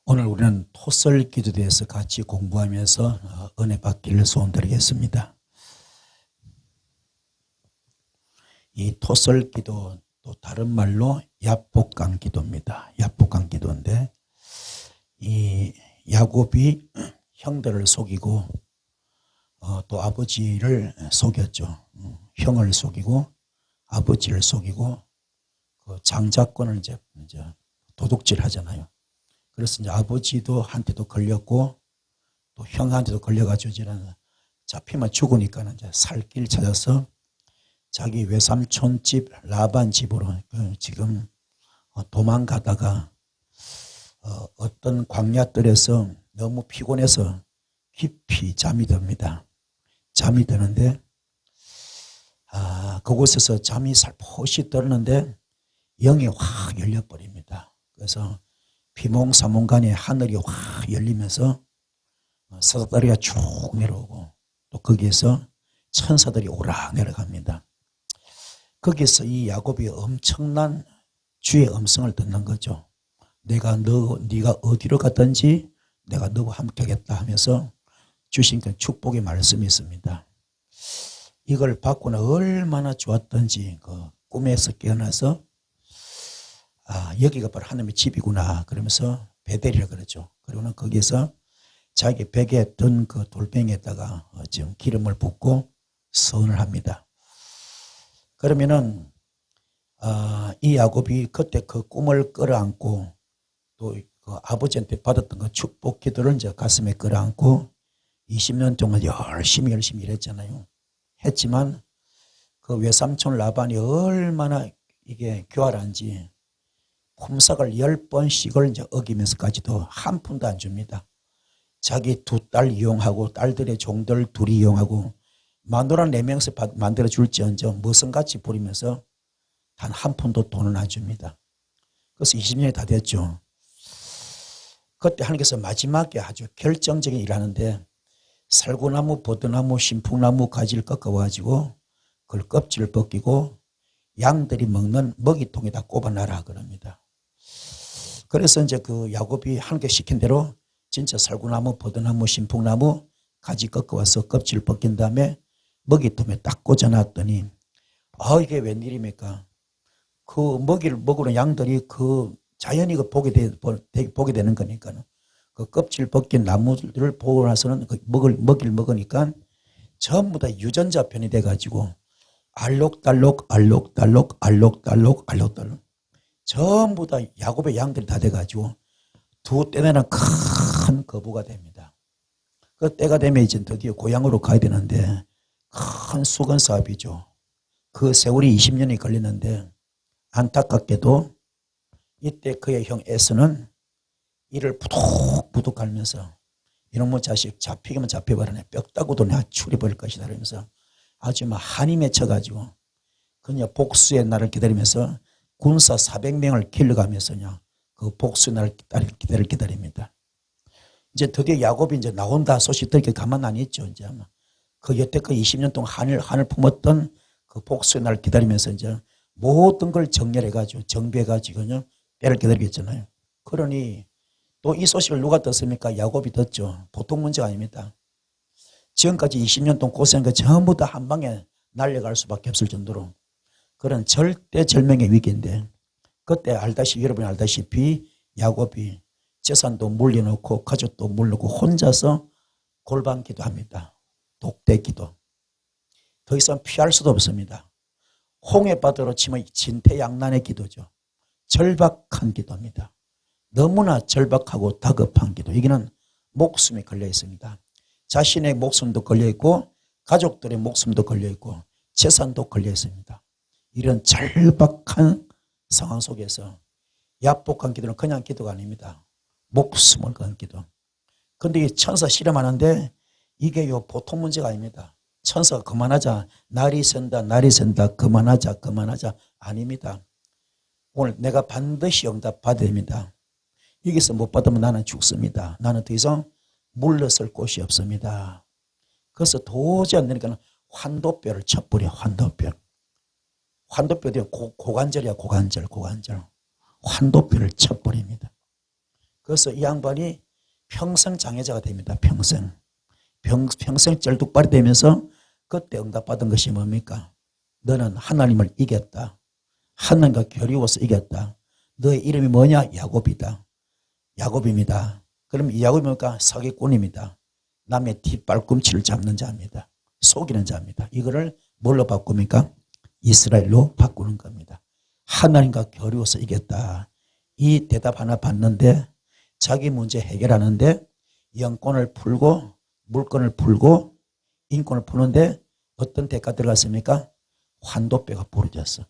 오늘 우리는 토설 기도에 대해서 같이 공부하면서 은혜 받기를 소원드리겠습니다. 이 토설 기도, 또 다른 말로 야복강 기도입니다. 야복강 기도인데, 이 야곱이 형들을 속이고 또 아버지를 속였죠. 형을 속이고 아버지를 속이고 그 장자권을 이제 도둑질 하잖아요. 그래서 이제 아버지도 한테도 걸렸고 또 형한테도 걸려가지고 이제는 잡히면 죽으니까 이제 살 길 찾아서 자기 외삼촌 집 라반 집으로 지금 도망가다가 어떤 광야뜰에서 너무 피곤해서 깊이 잠이 듭니다. 잠이 드는데 그곳에서 잠이 살포시 들었는데 영이 확 열려버립니다. 그래서 비몽사몽간에 하늘이 확 열리면서 사다리가 쭉 내려오고 또 거기에서 천사들이 오락 내려갑니다. 거기서 이 야곱이 엄청난 주의 음성을 듣는 거죠. 네가 어디로 갔든지 내가 너와 함께 하겠다 하면서 주신 그 축복의 말씀이 있습니다. 이걸 받고는 얼마나 좋았던지 그 꿈에서 깨어나서 여기가 바로 하나님의 집이구나 그러면서 베델이라 그러죠. 그리고는 거기에서 자기 베개에 든 그 돌멩이에다가 지금 기름을 붓고 서원을 합니다. 그러면은 이 야곱이 그때 그 꿈을 끌어안고 또 그 아버지한테 받았던 그 축복 기도를 이제 가슴에 끌어안고 20년 동안 열심히 일했잖아요. 했지만 그 외삼촌 라반이 얼마나 이게 교활한지 품삯을 10번씩을 이제 어기면서까지도 한 푼도 안 줍니다. 자기 두 딸 이용하고 딸들의 종들 둘이 이용하고 마누라 4명씩 만들어 줄지언정 머슴같이 부리면서 단 한 푼도 돈을 안 줍니다. 그래서 20년이 다 됐죠. 그때 하나님께서 마지막에 아주 결정적인 일을 하는데 살구나무, 버드나무, 신풍나무 가지를 꺾어가지고 그걸 껍질을 벗기고 양들이 먹는 먹이통에다 꼽아놔라 그럽니다. 그래서 이제 그 야곱이 하나님께 시킨 대로 진짜 살구나무, 버드나무, 신풍나무 가지 꺾어와서 껍질을 벗긴 다음에 먹이통에 딱 꽂아놨더니 이게 웬일입니까? 그 먹이를 먹으러 양들이 그 자연히 그 보게 되는 거니까 그 껍질 벗긴 나무들을 보고 나서는 그 먹이를 먹으니까 전부 다 유전자편이 돼가지고 알록달록 전부 다 야곱의 양들이 다 돼가지고 두 떼내는 큰 거부가 됩니다. 그 때가 되면 이제 드디어 고향으로 가야 되는데 큰 수건 사업이죠. 그 세월이 20년이 걸리는데 안타깝게도 이때 그의 형 에서는 이를 부득부득 갈면서 이놈의 자식 잡히기만 잡혀버리네. 뼈다구도 내가 추려버릴 것이다 그러면서 아주 막 한이 맺혀가지고 그냥 복수의 날을 기다리면서 군사 400명을 길러가면서요 그 복수의 날을 기다립니다. 이제 드디어 야곱이 이제 나온다 소식 들게 가만 안 있죠. 이제 아마 그 여태껏 20년 동안 한을 품었던 그 복수의 날을 기다리면서 이제 모든 걸 정렬해가지고 정비해가지고요 때를 기다리겠잖아요. 그러니 또 이 소식을 누가 듣습니까? 야곱이 듣죠. 보통 문제가 아닙니다. 지금까지 20년 동안 고생한 거 전부 다 한 방에 날려갈 수밖에 없을 정도로 그런 절대절명의 위기인데 그때 여러분이 알다시피 야곱이 재산도 물려놓고 가족도 물려놓고 혼자서 골방기도 합니다. 독대기도. 더 이상 피할 수도 없습니다. 홍해바다로 치면 진퇴양난의 기도죠. 절박한 기도입니다. 너무나 절박하고 다급한 기도. 여기는 목숨이 걸려 있습니다. 자신의 목숨도 걸려 있고 가족들의 목숨도 걸려 있고 재산도 걸려 있습니다. 이런 절박한 상황 속에서 야복한 기도는 그냥 기도가 아닙니다. 목숨을 건 기도. 그런데 이 천사 실험하는데 이게 보통 문제가 아닙니다. 천사가 그만하자, 날이 샌다, 그만하자 아닙니다. 오늘 내가 반드시 응답 받아야 됩니다. 여기서 못 받으면 나는 죽습니다. 나는 더 이상 물러설 곳이 없습니다. 그래서 도저히 안 되니까 환도뼈를 쳐버려. 환도뼈. 환도뼈도 고관절이야. 고관절. 환도뼈를 쳐버립니다. 그래서 이 양반이 평생 장애자가 됩니다. 평생 쩔뚝발이 되면서 그때 응답받은 것이 뭡니까? 너는 하나님을 이겼다. 하나님과 겨루어서 이겼다. 너의 이름이 뭐냐? 야곱이다. 야곱입니다. 그럼 이 야곱이 뭡니까? 사기꾼입니다. 남의 뒷발꿈치를 잡는 자입니다. 속이는 자입니다. 이거를 뭘로 바꿉니까? 이스라엘로 바꾸는 겁니다. 하나님과 겨루어서 이겼다. 이 대답 하나 받는데 자기 문제 해결하는데 영권을 풀고 물건을 풀고 인권을 푸는데 어떤 대가 들어갔습니까? 환도뼈가 부러졌어.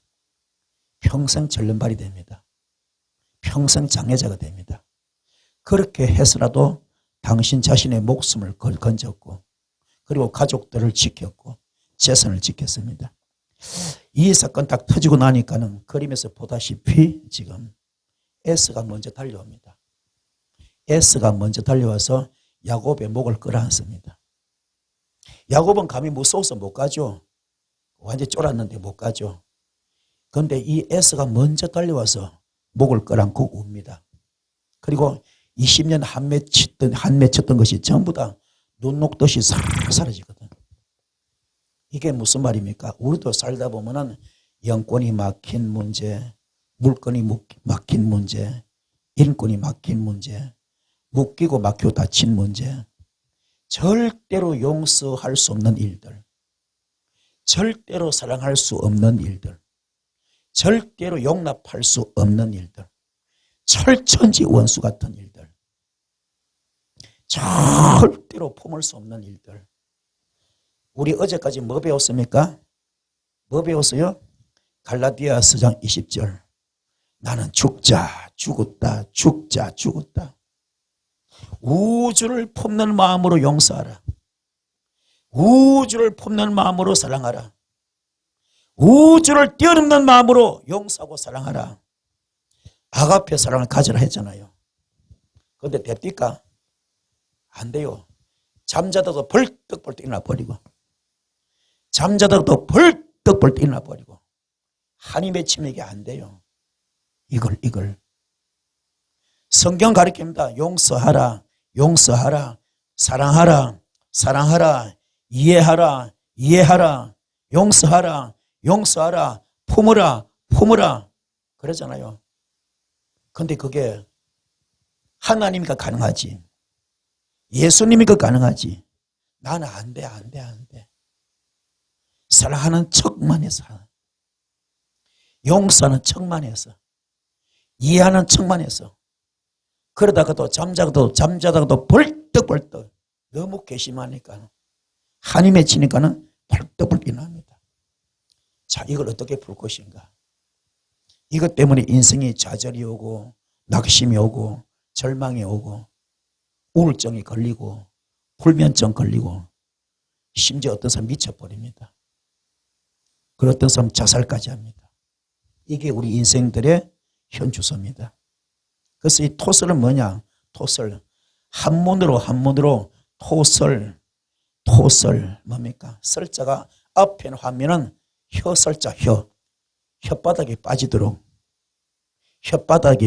평생 절름발이 됩니다. 평생 장애자가 됩니다. 그렇게 해서라도 당신 자신의 목숨을 건졌고 그리고 가족들을 지켰고 재산을 지켰습니다. 이 사건 딱 터지고 나니까는 그림에서 보다시피 지금 에스가 먼저 달려옵니다. 에스가 먼저 달려와서 야곱의 목을 끌어안습니다. 야곱은 감히 무서워서 못 가죠. 완전히 쫄았는데 못 가죠. 그런데 이 에스가 먼저 달려와서 목을 끌어안고 웁니다. 그리고 20년 한 맺혔던 것이 전부 다 눈 녹듯이 사라지거든. 이게 무슨 말입니까? 우리도 살다 보면은 영권이 막힌 문제, 물건이 막힌 문제, 인권이 막힌 문제, 묶이고 막히고 다친 문제, 절대로 용서할 수 없는 일들, 절대로 사랑할 수 없는 일들, 절대로 용납할 수 없는 일들, 철천지 원수 같은 일들, 절대로 품을 수 없는 일들. 우리 어제까지 뭐 배웠습니까? 뭐 배웠어요? 갈라디아서 장 20절. 나는 죽자 죽었다 죽자 죽었다. 우주를 품는 마음으로 용서하라. 우주를 품는 마음으로 사랑하라. 우주를 뛰어넘는 마음으로 용서하고 사랑하라. 아가페 사랑을 가지라 했잖아요. 그런데 됩니까? 안 돼요. 잠자다도 벌떡벌떡 일어나 버리고 잠자다도 벌떡벌떡 일어나 버리고 한이 맺히면 이게 안 돼요. 이걸 성경 가르칩니다. 용서하라, 용서하라, 사랑하라, 사랑하라, 이해하라, 이해하라, 용서하라, 용서하라, 품으라, 품으라 그러잖아요. 근데 그게 하나님이니까 가능하지. 예수님이니까 가능하지. 나는 안 돼, 안 돼, 안 돼. 사랑하는 척만 해서, 용서하는 척만 해서, 이해하는 척만 해서, 그러다가도 잠자다가도 벌떡벌떡 너무 괘씸하니까 한이 맺히니까는 벌떡벌떡 일어납니다. 자, 이걸 어떻게 풀 것인가? 이것 때문에 인생이 좌절이 오고 낙심이 오고 절망이 오고 우울증이 걸리고 불면증 걸리고 심지어 어떤 사람 미쳐버립니다. 그리고 어떤 사람 자살까지 합니다. 이게 우리 인생들의 현주소입니다. 그래서 이 토설은 뭐냐? 토설. 한문으로 토설 뭡니까? 설자가 앞에 화면은 혀설자 혓바닥에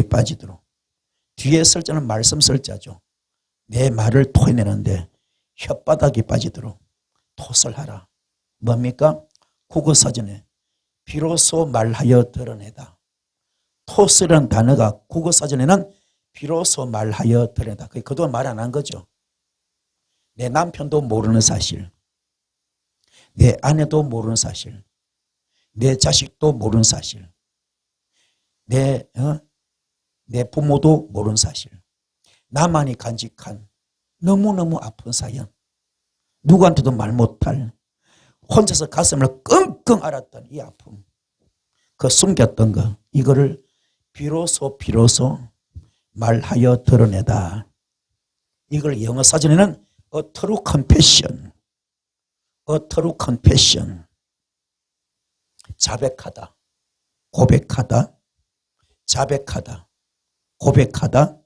빠지도록 뒤에 설자는 말씀 설자죠. 내 말을 토해내는데 혓바닥이 빠지도록 토설하라. 뭡니까? 국어사전에 비로소 말하여 드러내다. 토설이라는 단어가 국어사전에는 비로소 말하여 드러내다. 그동안 말 안 한 거죠. 내 남편도 모르는 사실, 내 아내도 모르는 사실, 내 자식도 모르는 사실, 내 부모도 모르는 사실, 나만이 간직한 너무너무 아픈 사연, 누구한테도 말 못할 혼자서 가슴을 끙끙 앓았던 이 아픔, 그 숨겼던 거, 이거를 비로소 말하여 드러내다. 이걸 영어 사전에는 a true confession, 자백하다, 고백하다, 자백하다, 고백하다.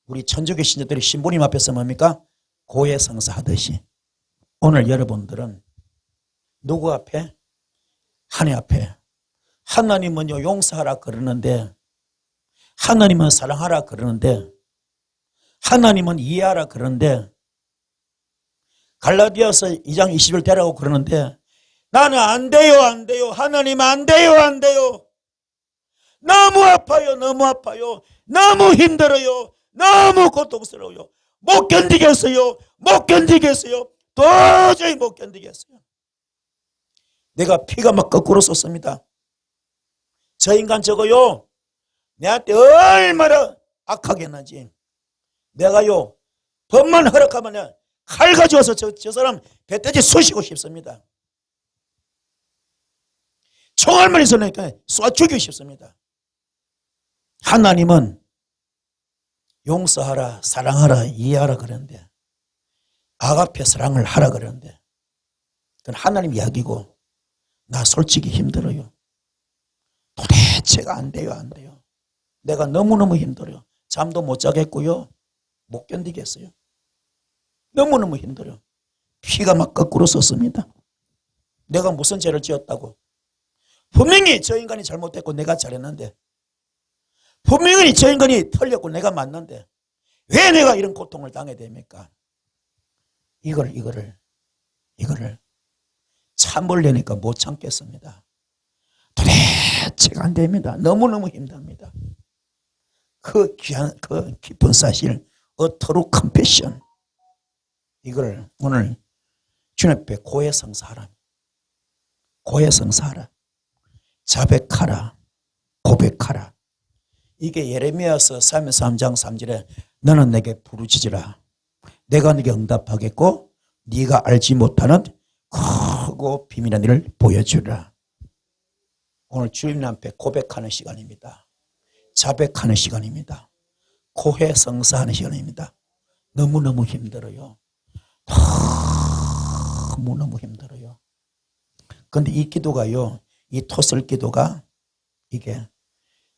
우리 천주교 신자들이 신부님 앞에서 뭡니까? 고해성사하듯이 오늘 여러분들은 누구 앞에? 하나님 앞에. 하나님은요 용서하라 그러는데, 하나님은 사랑하라 그러는데 하나님은 이해하라 그러는데 갈라디아서 2장 20절 되라고 그러는데 나는 안 돼요, 안 돼요. 하나님 안 돼요, 안 돼요. 너무 아파요, 너무 아파요. 너무 힘들어요. 너무 고통스러워요. 못 견디겠어요. 못 견디겠어요. 도저히 못 견디겠어요. 내가 피가 막 거꾸로 쏟습니다. 저 인간 저거요, 내한테 얼마나 악하게 했는지. 내가요, 법만 허락하면 칼 가져와서 저 사람 배때지 쑤시고 싶습니다. 총알만 있으니까 쏴 죽이고 싶습니다. 하나님은 용서하라, 사랑하라, 이해하라 그러는데, 아가페 사랑을 하라 그러는데, 그건 하나님 이야기고 나 솔직히 힘들어요. 도대체가 안 돼요, 안 돼요. 내가 너무너무 힘들어요. 잠도 못 자겠고요, 못 견디겠어요. 너무너무 힘들어요. 피가 막 거꾸로 쏟습니다. 내가 무슨 죄를 지었다고. 분명히 저 인간이 잘못했고 내가 잘했는데, 분명히 저 인간이 틀렸고 내가 맞는데 왜 내가 이런 고통을 당해야 됩니까? 이거를 참으려니까 못 참겠습니다. 도대체가 안 됩니다. 너무너무 힘듭니다. 그 귀한, 그 깊은 사실, A true confession. 이걸 오늘 주님 앞에 고해성사하라. 고해성사하라. 자백하라. 고백하라. 이게 예레미야서 3장 3절에 너는 내게 부르짖으라. 내가 네게 응답하겠고 네가 알지 못하는 크고 비밀한 일을 보여주라. 오늘 주님 앞에 고백하는 시간입니다. 자백하는 시간입니다. 고해성사하는 시간입니다. 너무너무 힘들어요. 너무너무 힘들어요. 그런데 이 기도가요, 이 토설 기도가 이게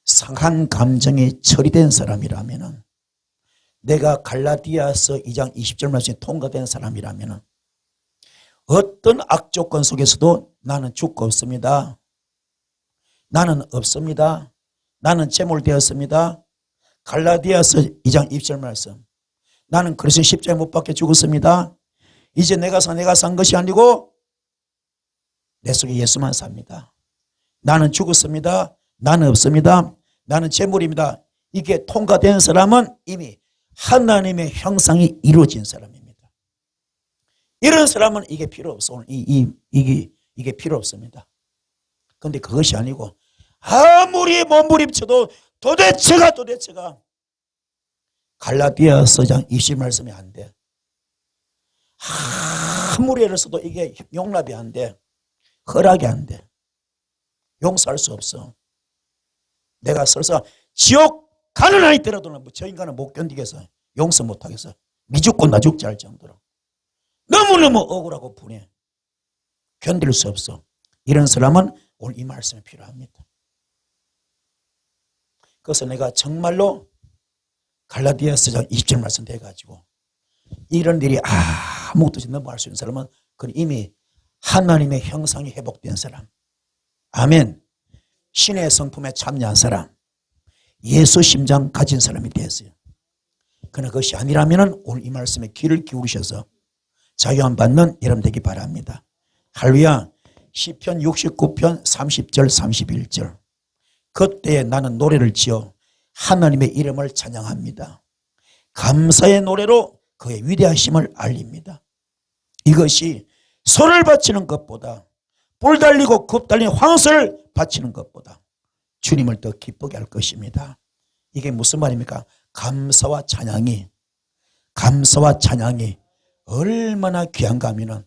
상한 감정이 처리된 사람이라면, 내가 갈라디아서 2장 20절 말씀이 통과된 사람이라면 어떤 악조건 속에서도 나는 죽고 없습니다. 나는 없습니다. 나는 제물되었습니다. 갈라디아서 2장 20절 말씀, 나는 그리스도 십자가에 못 박혀 죽었습니다. 이제 내가 산 것이 아니고 내 속에 예수만 삽니다. 나는 죽었습니다. 나는 없습니다. 나는 제물입니다. 이게 통과된 사람은 이미 하나님의 형상이 이루어진 사람입니다. 이런 사람은 이게 필요 없어. 이게 필요 없습니다. 그런데 그것이 아니고 아무리 몸부림쳐도 도대체가 갈라디아서 2장 20 말씀이 안 돼. 아무리 애를 써도 이게 용납이 안 돼. 허락이 안 돼. 용서할 수 없어. 내가 설사 지옥 가는 아이더라도 저 인간은 못 견디겠어. 용서 못 하겠어. 미죽고 나 죽지 할 정도로 너무너무 억울하고 분해. 견딜 수 없어. 이런 사람은 오늘 이 말씀이 필요합니다. 그래서 내가 정말로 갈라디아서 20절 말씀 돼가지고 이런 일이 아무것도 없이 넘어갈 수 있는 사람은 그건 이미 하나님의 형상이 회복된 사람, 아멘, 신의 성품에 참여한 사람, 예수 심장 가진 사람이 되었어요. 그러나 그것이 아니라면 오늘 이 말씀에 귀를 기울이셔서 자유함 받는 여러분 되기 바랍니다. 할렐루야. 시편 69편 30절 31절, 그때에 나는 노래를 지어 하나님의 이름을 찬양합니다. 감사의 노래로 그의 위대하심을 알립니다. 이것이 소를 바치는 것보다, 뿔 달리고 급 달린 황소를 바치는 것보다 주님을 더 기쁘게 할 것입니다. 이게 무슨 말입니까? 감사와 찬양이 얼마나 귀한가 하면은,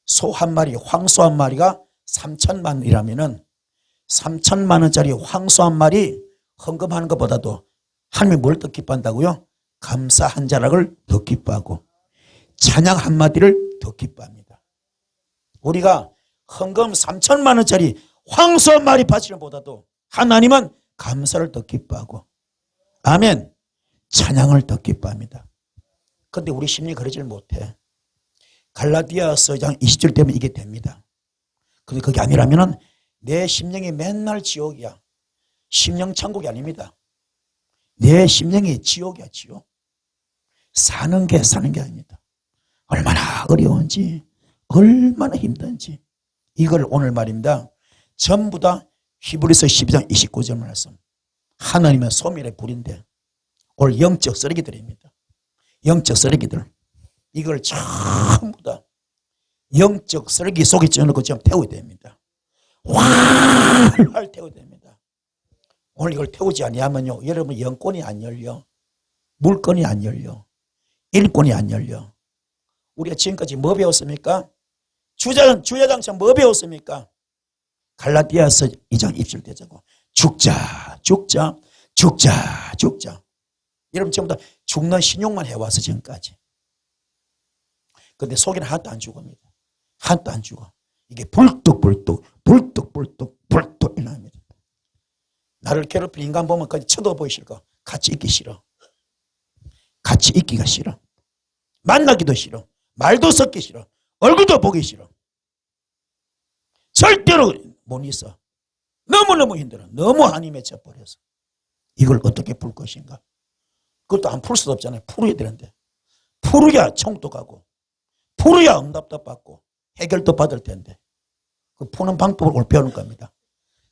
소 한 마리, 황소 한 마리가 3천만 원이라면은 3천만 원짜리 황소 한 마리 헌금하는 것보다도 하나님이 뭘 더 기뻐한다고요? 감사 한 자락을 더 기뻐하고 찬양 한마디를 더 기뻐합니다. 우리가 헌금 3천만 원짜리 황소 한 마리 바치는 것보다도 하나님은 감사를 더 기뻐하고, 아멘, 찬양을 더 기뻐합니다. 그런데 우리 심리 그러질 못해. 갈라디아서 2장 20절 때문에 이게 됩니다. 그런데 그게 아니라면 내 심령이 맨날 지옥이야. 심령 천국이 아닙니다. 내 심령이 지옥이야, 지옥. 사는 게 아닙니다. 얼마나 어려운지, 얼마나 힘든지. 이걸 오늘 말입니다. 전부 다 히브리서 12장 29절 말씀. 하나님은 소멸의 불인데 오늘 영적 쓰레기들입니다. 영적 쓰레기들. 이걸 전부 다 영적 쓰레기 속에 찌어놓고 지금 태워야 됩니다. 활활 태워야 됩니다. 오늘 이걸 태우지 아니하면요, 여러분 영권이 안 열려. 물건이 안 열려. 일권이 안 열려. 우리가 지금까지 뭐 배웠습니까? 주야장창 뭐 배웠습니까? 갈라디아서 2장 입술대자고 죽자. 여러분 전부 다 죽는 신용만 해와서 지금까지. 근데 속에는 하나도 안 죽습니다. 하나도 안 죽어. 이게 불뚝불뚝 일어납니다. 나를 괴롭히는 인간 보면 그냥 쳐다보기 싫고 같이 있기 싫어. 같이 있기가 싫어. 만나기도 싫어. 말도 섞기 싫어. 얼굴도 보기 싫어. 절대로 못 있어. 너무너무 힘들어. 너무 한이 맺혀버려서. 이걸 어떻게 풀 것인가? 그것도 안 풀 수도 없잖아요. 풀어야 되는데. 풀어야 청도 가고 풀어야 응답도 받고 해결도 받을 텐데 그 푸는 방법을 오늘 배우는 겁니다.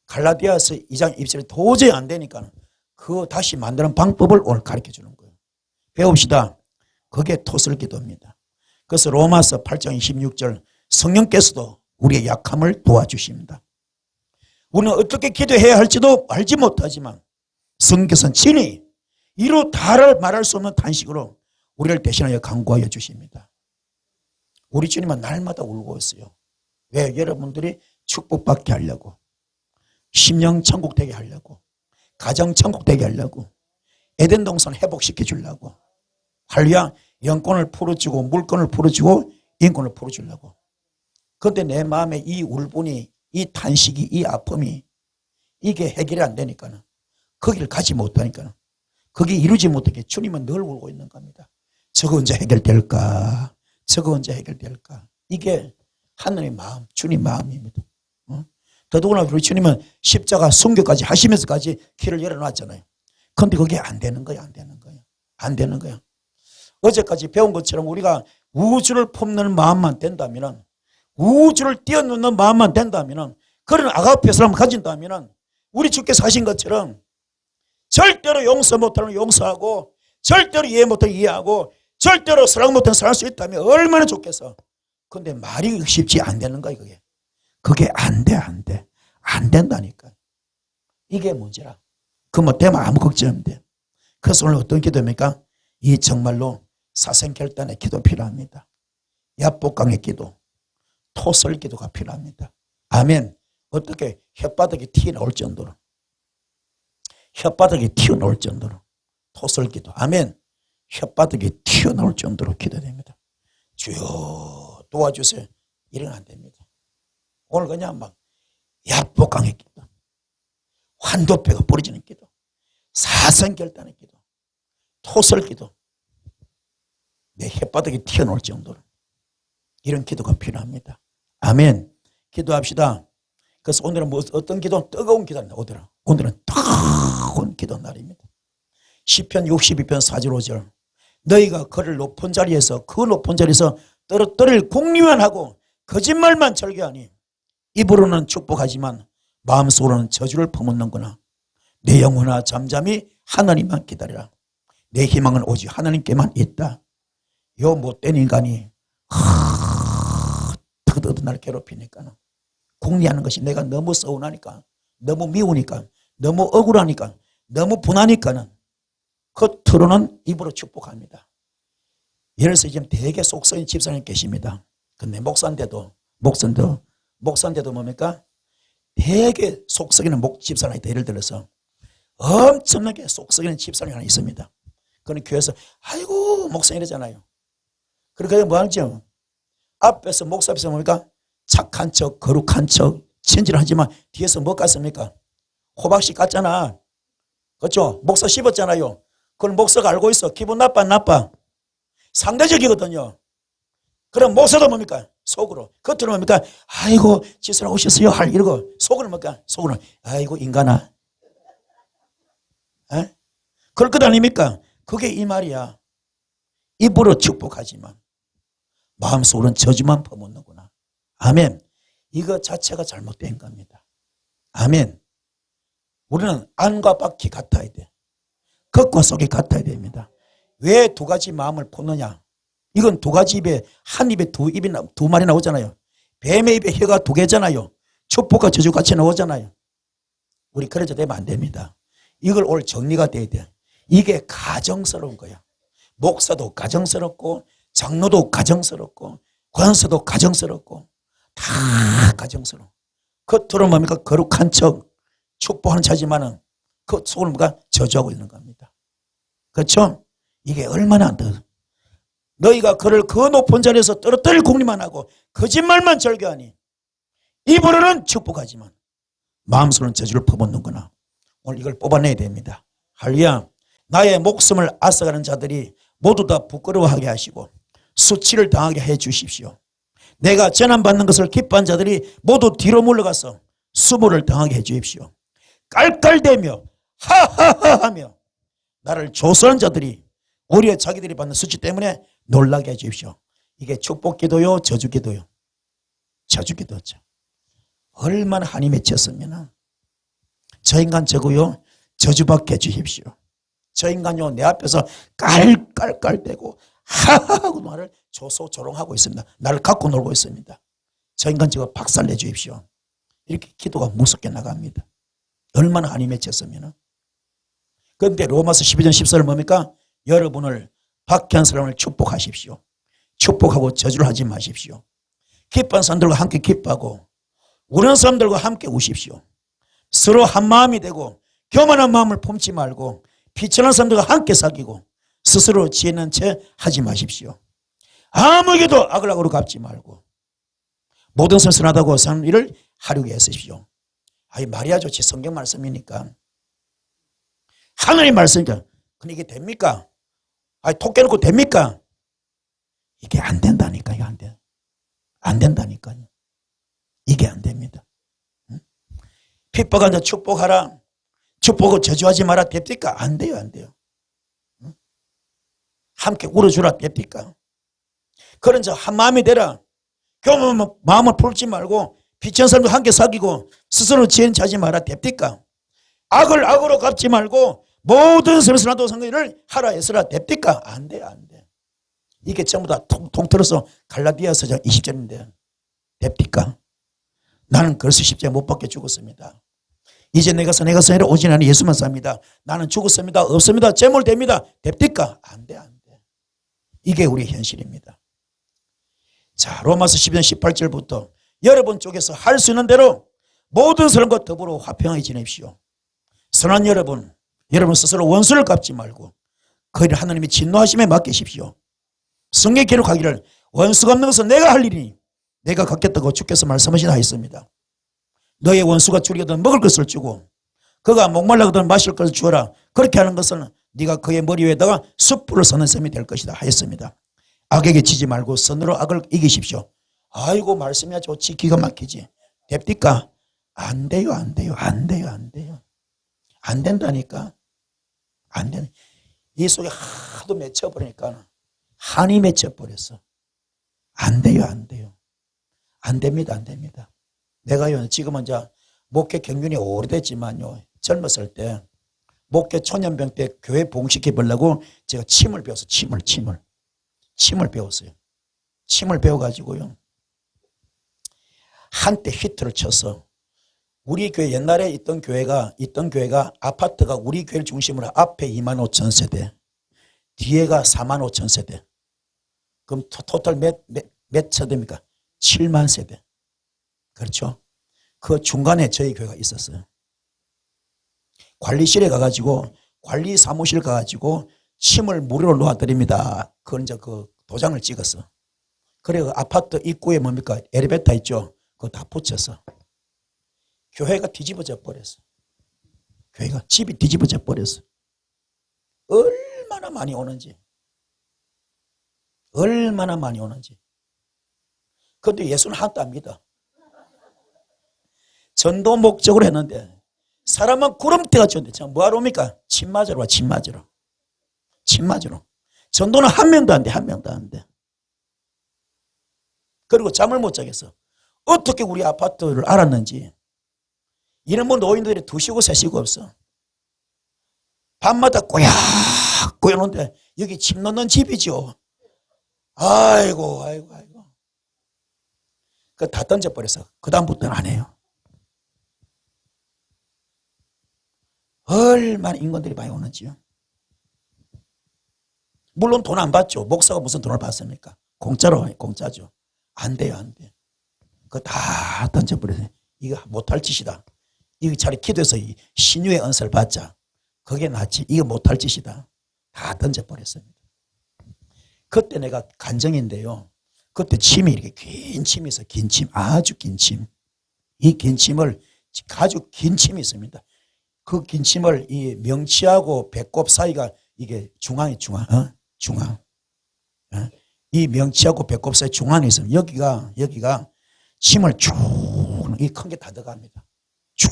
갈라디아서 2장 입술이 도저히 안 되니까 그거 다시 만드는 방법을 오늘 가르쳐 주는 거예요. 배웁시다. 그게 토설기도입니다. 그래서 로마서 8장 26절 성령께서도 우리의 약함을 도와주십니다. 우리는 어떻게 기도해야 할지도 알지 못하지만 성경에서는 친히 이루 다를 말할 수 없는 단식으로 우리를 대신하여 간구하여 주십니다. 우리 주님은 날마다 울고 있어요. 왜? 여러분들이 축복받게 하려고, 심령 천국 되게 하려고, 가정 천국 되게 하려고, 에덴 동산 회복시켜 주려고, 할렐루야, 영권을 풀어주고 물건을 풀어주고 인권을 풀어주려고. 그런데 내 마음에 이 울분이, 이 탄식이, 이 아픔이 이게 해결이 안 되니까는 거기를 가지 못하니까는 거기 이루지 못하게 주님은 늘 울고 있는 겁니다. 저거 언제 해결될까? 저거 언제 해결될까? 이게 하나님의 마음, 주님 마음입니다. 더더구나 우리 주님은 십자가 순교까지 하시면서까지 길을 열어놨잖아요. 그런데 그게 안 되는 거야, 안 되는 거야. 안 되는 거야. 어제까지 배운 것처럼 우리가 우주를 품는 마음만 된다면, 우주를 뛰어넘는 마음만 된다면, 그런 아가페 사람을 가진다면 우리 주께서 하신 것처럼 절대로 용서 못하는 용서하고 절대로 이해 못하는 이해하고 절대로 사랑 못하는 사랑할 수 있다면 얼마나 좋겠어. 그런데 말이 쉽지 안 되는 거야. 그게 안 돼. 안 된다니까. 이게 문제라. 그 뭐 되면 아무 걱정 안 돼. 그래서 오늘 어떤 기도입니까? 이 정말로 사생결단의 기도 필요합니다. 야복강의 기도, 토설 기도가 필요합니다. 아멘. 어떻게 혓바닥이 튀어나올 정도로, 혓바닥이 튀어나올 정도로 토설 기도. 아멘. 혓바닥이 튀어나올 정도로 기도됩니다. 주여 도와주세요. 이러면 안 됩니다. 오늘 그냥 막 야복강의 기도, 환도뼈가 부러지는 기도, 사생결단의 기도, 토설 기도, 내 혓바닥이 튀어나올 정도로 이런 기도가 필요합니다. 아멘. 기도합시다. 그래서 오늘은 어떤 기도? 뜨거운 기도입니다. 오늘은 뜨거운 기도 날입니다. 시편 62편 4절 5절 너희가 그를 높은 자리에서 그 높은 자리에서 떨어뜨릴 궁리만 하고 거짓말만 절개하니 입으로는 축복하지만 마음속으로는 저주를 퍼붓는구나. 내 영혼아 잠잠히 하나님만 기다리라. 내 희망은 오직 하나님께만 있다. 요 못된 인간이 터득 나를 괴롭히니까 궁리하는 것이 내가 너무 서운하니까, 너무 미우니까, 너무 억울하니까, 너무 분하니까는 겉으로는 입으로 축복합니다. 예를 들어서 지금 되게 속썩인 집사님 계십니다. 근데 목사인데도 뭡니까? 되게 속썩이는 집사람이 있다. 예를 들어서 엄청나게 속썩이는 집사람이 하나 있습니다. 그는 교회에서 아이고 목사 이러잖아요. 그러니까 뭐 하죠? 앞에서 목사 앞에서 뭡니까? 착한 척, 거룩한 척, 친절하지만 뒤에서 뭐 같습니까? 호박씨 같잖아. 그렇죠? 목사 씹었잖아요. 그걸 목사가 알고 있어. 기분 나빠, 나빠. 상대적이거든요. 그럼 목사도 뭡니까? 속으로. 겉으로 뭡니까? 아이고, 지수라 오셨어요. 이러고. 속으로 뭡니까? 속으로. 아이고, 인간아. 에? 그럴 것 아닙니까? 그게 이 말이야. 입으로 축복하지만 마음속으로는 저주만 퍼붓는구나. 아멘. 이거 자체가 잘못된 겁니다. 아멘. 우리는 안과 밖이 같아야 돼. 겉과 속이 같아야 됩니다. 왜 두 가지 마음을 품느냐? 이건 두 가지 입에, 한 입에 두 마리 나오잖아요. 뱀의 입에 혀가 두 개잖아요. 축복과 저주 같이 나오잖아요. 우리 그래서 되면 안 됩니다. 이걸 오늘 정리가 돼야 돼. 이게 가정스러운 거야. 목사도 가정스럽고, 장로도 가정스럽고, 권사도 가정스럽고, 다 가정스러워. 겉으로 뭡니까? 거룩한 척, 축복하는 차지만은 그 속을 뭐가 저주하고 있는 겁니다. 그렇죠? 이게 얼마나 더 너희가 그를 그 높은 자리에서 떨어뜨릴 궁리만 하고 거짓말만 절개하니 입으로는 축복하지만 마음속으로는 저주를 퍼붓는구나. 오늘 이걸 뽑아내야 됩니다. 할렐루야. 나의 목숨을 앗아가는 자들이 모두 다 부끄러워하게 하시고 수치를 당하게 해 주십시오. 내가 전함받는 것을 기뻐한 자들이 모두 뒤로 물러가서 수모를 당하게 해 주십시오. 깔깔대며 하하하하며 나를 조소한 자들이 오히려 자기들이 받는 수치 때문에 놀라게 해 주십시오. 이게 축복기도요, 저주기도요. 저주기도죠. 얼마나 한이 맺혔으면 저 인간 저거요, 저주받게 해 주십시오. 저 인간요, 내 앞에서 깔깔깔대고 하하하고 나를 조소조롱하고 있습니다. 나를 갖고 놀고 있습니다. 저 인간 저거 박살내 주십시오. 이렇게 기도가 무섭게 나갑니다. 얼마나 한이 맺혔으면. 그런데 로마서 12장 14절 뭡니까? 여러분을 박해한 사람을 축복하십시오. 축복하고 저주를 하지 마십시오. 기뻐한 사람들과 함께 기뻐하고 우는 사람들과 함께 우십시오. 서로 한 마음이 되고 교만한 마음을 품지 말고 비천한 사람들과 함께 사귀고 스스로 지혜는 채 하지 마십시오. 아무에게도 악을 악으로 갚지 말고 모든 것을 선하다고 사는 일을 하려고 애쓰십시오. 아이 말이야 좋지. 성경 말씀이니까. 하늘의 말씀이니까. 근데 이게 됩니까? 아이 톡 깨놓고 됩니까? 이게 안 된다니까. 이게 안 돼. 안 된다니까요. 이게 안 됩니다. 응? 핍박한 자 축복하라. 축복을 저주하지 마라. 됩니까? 안 돼요. 안 돼요. 응? 함께 울어주라. 됩니까? 그런 자 한 마음이 되라. 교만 마음을 풀지 말고 비천 사람과 함께 사귀고 스스로 지혜는 차지 마라. 됩니까? 악을 악으로 갚지 말고 모든 선을 선하도 상관을 하라 했으라. 됩니까? 안 돼. 안 돼. 이게 전부 다 통틀어서 갈라디아서 20절인데 됩니까? 나는 그래서 십자가에 못 박혀 죽었습니다. 이제 내가 아니라 오직 나는 예수만 삽니다. 나는 죽었습니다. 없습니다. 재물됩니다. 됩니까? 안 돼. 안 돼. 이게 우리 현실입니다. 자, 로마서 12장 18절부터 여러분 쪽에서 할 수 있는 대로 모든 사람과 더불어 화평하게 지냅시오. 선한 여러분 스스로 원수를 갚지 말고 그를 하나님의 진노하심에 맡기십시오. 성경에 기록하기를 원수가 없는 것은 내가 할 일이니 내가 갖겠다고 주께서 말씀하시나 했습니다. 너의 원수가 줄이거든 먹을 것을 주고 그가 목말라거든 마실 것을 주어라. 그렇게 하는 것은 네가 그의 머리 위에다가 숯불을 쏘는 셈이 될 것이다 하였습니다. 악에게 지지 말고 선으로 악을 이기십시오. 아이고 말씀이 아주 좋지. 기가 막히지. 됩니까? 안 돼요. 안 돼요. 안 돼요. 안 돼요. 안 된다니까. 안 되네. 이 속에 하도 맺혀버리니까 한이 맺혀버렸어. 안 돼요. 안 돼요. 안 됩니다. 안 됩니다. 내가요 지금은 이제 목회 경륜이 오래됐지만요 젊었을 때 목회 초년병 때 교회 봉식해 보려고 제가 침을 배웠어요. 침을 배웠어요. 침을 배워가지고요 한때 히트를 쳤어. 우리 교회 옛날에 있던 교회가 아파트가 우리 교회를 중심으로 앞에 25,000세대 뒤에가 45,000세대 그럼 토탈 몇 세대입니까? 7만 세대. 그렇죠? 그 중간에 저희 교회가 있었어요. 관리실에 가가지고 관리 사무실 가가지고 침을 무료로 놓아드립니다. 그건 이제 그 도장을 찍었어. 그래 그 아파트 입구에 뭡니까? 엘리베이터 있죠? 그거 다 붙였어. 교회가 뒤집어져 버렸어. 교회가 집이 뒤집어져 버렸어. 얼마나 많이 오는지. 얼마나 많이 오는지. 그런데 예수는 하나도 안 믿어. 전도 목적으로 했는데 사람은 구름대가 쳤는데 뭐하러 옵니까? 침 맞으러 와. 침 맞으러. 전도는 한 명도 안 돼. 한 명도 안 돼. 그리고 잠을 못 자겠어. 어떻게 우리 아파트를 알았는지. 이런 뭐 노인들이 2시고 3시고 없어. 밤마다 꼬약 꼬여놓는데 여기 침 넣는 집이죠. 아이고 아이고 아이고. 그 다 던져버려서 그 다음부터는 안 해요. 얼마나 인건들이 많이 오는지요. 물론 돈 안 받죠. 목사가 무슨 돈을 받습니까? 공짜로 공짜죠. 안 돼요, 안 돼. 그거 다 던져버려서 이거 못할 짓이다. 이거 차라리 기도해서 신유의 은사를 받자. 그게 낫지. 이거 못할 짓이다. 다 던져버렸습니다. 그때 내가 간정인데요. 그때 침이 이렇게 긴 침이 있어요. 긴 침. 아주 긴 침. 이 긴 침을 아주 긴 침이 있습니다. 그 긴 침을 이 명치하고 배꼽 사이가 이게 중앙이 중앙. 이 명치하고 배꼽 사이 중앙에 있으면 여기가 침을 쭉 이 큰 게 다 들어갑니다. 쭉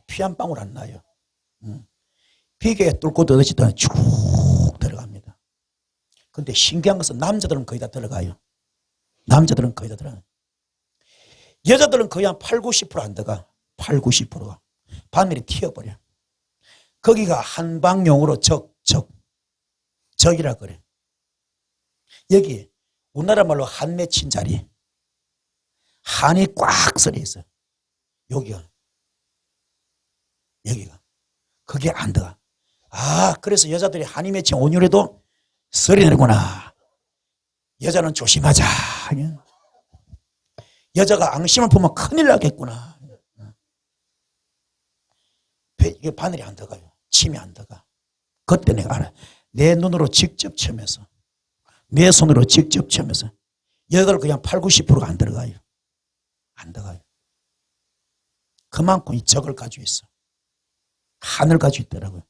피 한 방울 안 나요. 비계 뚫고 들어지다 쭉 들어갑니다. 근데 신기한 것은 남자들은 거의 다 들어가요. 남자들은 거의 다 들어가요. 여자들은 거의 한 8, 90%안 들어가. 8, 90%가. 바늘이 튀어버려. 거기가 한방용으로 적이라 그래. 여기 우리나라 말로 한 맺힌 자리. 한이 꽉 서려 있어. 여기가. 그게 안 들어가. 아, 그래서 여자들이 한이 맺힌 온유래도 서리는구나. 여자는 조심하자. 여자가 앙심을 보면 큰일 나겠구나. 이게 바늘이 안 들어가요. 침이 안 들어가. 그때 내가 알아. 내 눈으로 직접 쳐면서, 내 손으로 직접 쳐면서 여자들 그냥 8, 90%가 안 들어가요. 안 들어가요. 그만큼 이 적을 가지고 있어. 한을 가지고 있더라고요.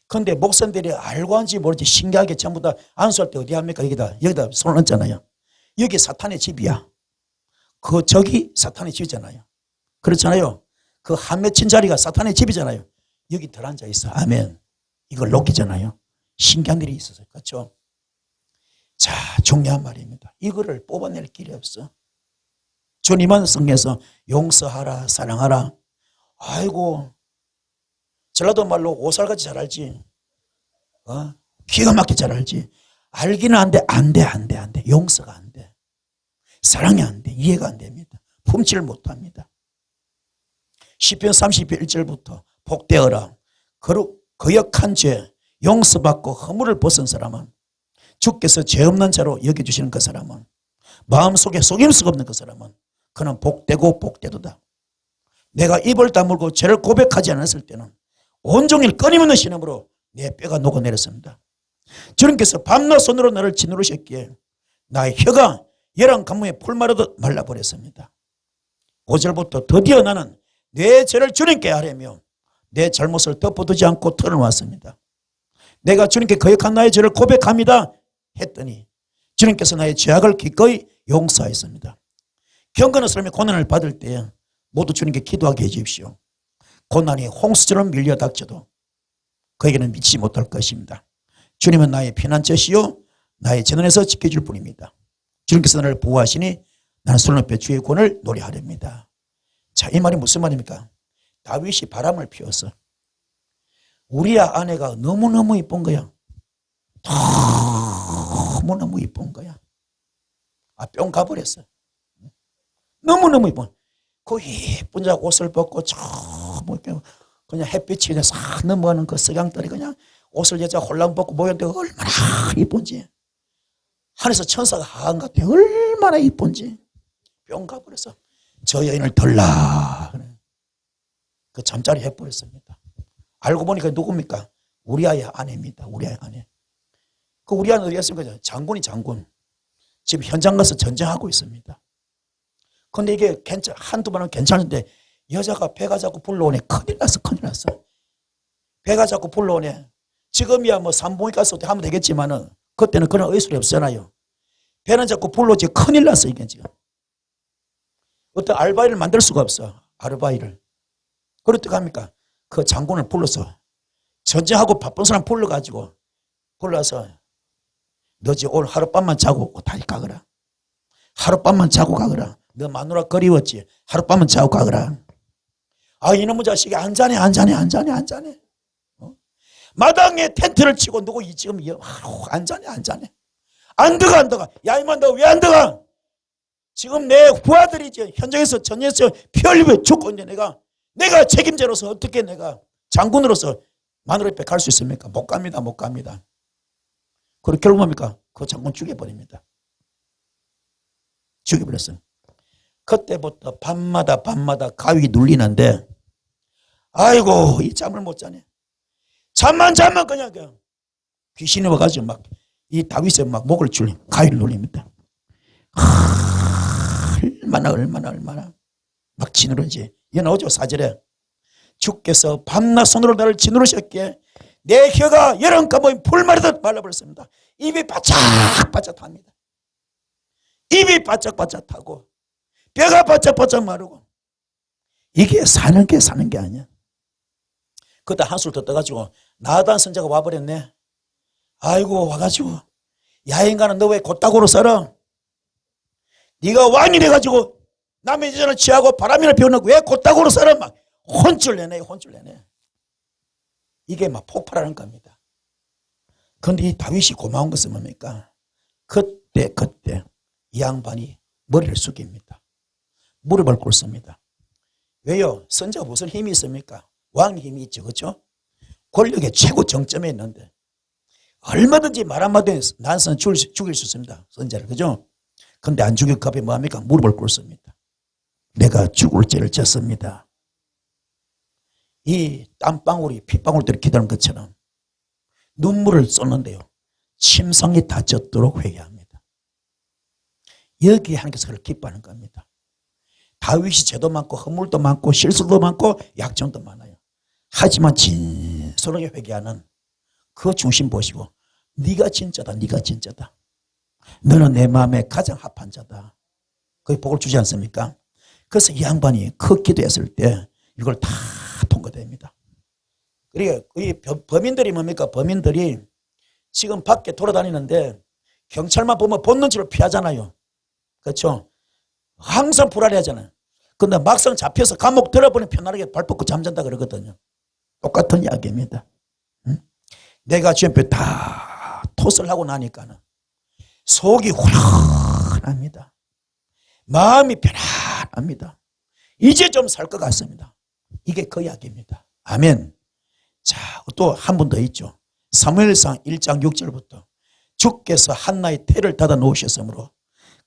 그런데 목사님들이 알고 한지 모르지 신기하게 전부 다 안수할 때 어디 합니까? 여기다 손을 얹잖아요. 여기 사탄의 집이야. 그 적이 사탄의 집이잖아요. 그렇잖아요. 그 한 맺힌 자리가 사탄의 집이잖아요. 여기 들어앉아 있어. 아멘. 이걸 녹이잖아요. 신기한 일이 있어서. 그렇죠? 자, 중요한 말입니다. 이거를 뽑아낼 길이 없어. 주님은 성경에서 용서하라, 사랑하라. 아이고, 전라도 말로 오살같이 잘 알지. 기가 막히게 잘 알지. 알기는 안 돼. 용서가 안 돼. 사랑이 안 돼. 이해가 안 됩니다. 품지를 못합니다. 시편 30편 1절부터 복되어라. 거역한 죄 용서받고 허물을 벗은 사람은 주께서 죄 없는 자로 여겨주시는 그 사람은 마음속에 속임수가 없는 그 사람은 그는 복되고 복되도다. 내가 입을 다물고 죄를 고백하지 않았을 때는 온종일 끊임없는 신음으로 내 뼈가 녹아내렸습니다. 주님께서 밤낮 손으로 나를 짓누르셨기에 나의 혀가 열한 가뭄에 풀마르듯 말라버렸습니다. 5절부터 드디어 나는 내 죄를 주님께 아뢰며 내 잘못을 덮어두지 않고 털어놓았습니다. 내가 주님께 거역한 나의 죄를 고백합니다 했더니 주님께서 나의 죄악을 기꺼이 용서하였습니다. 경건한 사람이 고난을 받을 때 모두 주님께 기도하게 해주십시오. 고난이 홍수처럼 밀려 닥쳐도 그에게는 미치지 못할 것입니다. 주님은 나의 피난처시요 나의 재난에서 지켜줄 뿐입니다. 주님께서 나를 보호하시니 나는 손을 높여 주의 권을 노래하렵니다. 자, 이 말이 무슨 말입니까? 다윗이 바람을 피웠어. 우리야 아내가 너무너무 이쁜 거야. 너무너무 이쁜 거야. 뿅 가버렸어. 너무너무 이쁜. 그 예쁜 자 옷을 벗고 그냥 햇빛이 그냥 싹 넘어가는 그 석양들이 그냥 옷을 여자 홀랑 벗고 모였는데 얼마나 이쁜지. 하늘에서 천사가 하한 같아. 얼마나 이쁜지. 뿅 가버렸어. 저 여인을 덜라. 그 잠자리 해버렸습니다. 알고 보니까 누굽니까? 우리 아이 아내입니다. 우리 아이 아내. 그 우리 아내 어디 갔습니까? 장군이 장군. 지금 현장 가서 전쟁하고 있습니다. 근데 이게 한두 번은 괜찮은데 여자가 배가 자꾸 불러오네. 큰일 났어. 배가 자꾸 불러오네. 지금이야 뭐 산부인과 가서 하면 되겠지만은 그때는 그런 의술이 없잖아요. 배는 자꾸 불러오지. 큰일 났어 이게 지금. 어떤 알바이를 만들 수가 없어. 아르바이를. 그럴 때 갑니까? 그 장군을 불러서 전쟁하고 바쁜 사람 불러서 너 지금 오늘 하룻밤만 자고 다시 가거라. 하룻밤만 자고 가거라. 너 마누라 그리웠지. 하룻밤만 자고 가거라. 아, 이놈의 자식이 안 자네. 마당에 텐트를 치고 누구 지금 안 자네. 안 들어가. 야, 이만 너 왜 안 들어가? 지금 내 부하들이 이제 현장에서 전역에서 피 흘리며 죽고 있는데 내가 책임자로서 어떻게 내가 장군으로서 마누라 옆에 갈 수 있습니까? 못 갑니다. 그리고 결국 뭡니까? 그 장군 죽여버립니다. 죽여버렸어요. 그때부터 밤마다 가위 눌리는데 아이고 이 잠을 못 자네. 잠만 자면 그냥 귀신이 와가지고 막 이 다윗의 막 목을 줄리 가위를 눌립니다. 얼마나 막 지누른지. 이게 나오죠 4절에. 주께서 밤낮 손으로 나를 지누르셨기에 내 혀가 여름가보인 풀마르듯 말라버렸습니다. 입이 바짝바짝합니다. 입이 바짝바짝하고 뼈가 바짝바짝 마르고. 이게 사는 게 아니야. 그때 한술 더 떠가지고 나단 선자가 와버렸네. 아이고 와가지고 야 인간은 너 왜 곧다구로 썰어? 네가 왕이 돼가지고 남의 여자를 취하고 바람이나 피워놓고 왜 곧다구로 썰어? 막 혼쭐 내네. 이게 막 폭발하는 겁니다. 그런데 이 다윗이 고마운 것은 뭡니까? 그때 이 양반이 머리를 숙입니다. 무릎을 꿇습니다. 왜요? 선자가 무슨 힘이 있습니까? 왕의 힘이 있죠. 그렇죠? 권력의 최고 정점에 있는데 얼마든지 말 한마디에 난선 죽일 수 있습니다. 선자를. 그죠? 그런데 안 죽일 겁에 뭐합니까? 무릎을 꿇습니다. 내가 죽을 죄를 졌습니다. 이 땀방울이 핏방울들이 기다리는 것처럼 눈물을 쏟는데요. 침상이 닫혔도록 회개합니다. 여기에 하나님께서 그를 기뻐하는 겁니다. 다윗이 죄도 많고 허물도 많고 실수도 많고 약점도 많아요. 하지만 진솔하게 회개하는 그 중심 보시고 네가 진짜다. 너는 내 마음에 가장 합한 자다. 그게 복을 주지 않습니까? 그래서 이 양반이 그 기도했을 때 이걸 다 통과됩니다. 그러니까 이 범인들이 뭡니까? 범인들이 지금 밖에 돌아다니는데 경찰만 보면 본능적으로 피하잖아요. 그렇죠? 항상 불안해하잖아요. 근데 막상 잡혀서 감옥 들어보니 편안하게 발 뻗고 잠잔다 그러거든요. 똑같은 이야기입니다. 응? 내가 주변에 다 토스를 하고 나니까는 속이 후련합니다. 마음이 편안합니다. 이제 좀 살 것 같습니다. 이게 그 이야기입니다. 아멘. 자, 또 한 분 더 있죠. 사무엘상 1장 6절부터 주께서 한나의 태를 닫아 놓으셨으므로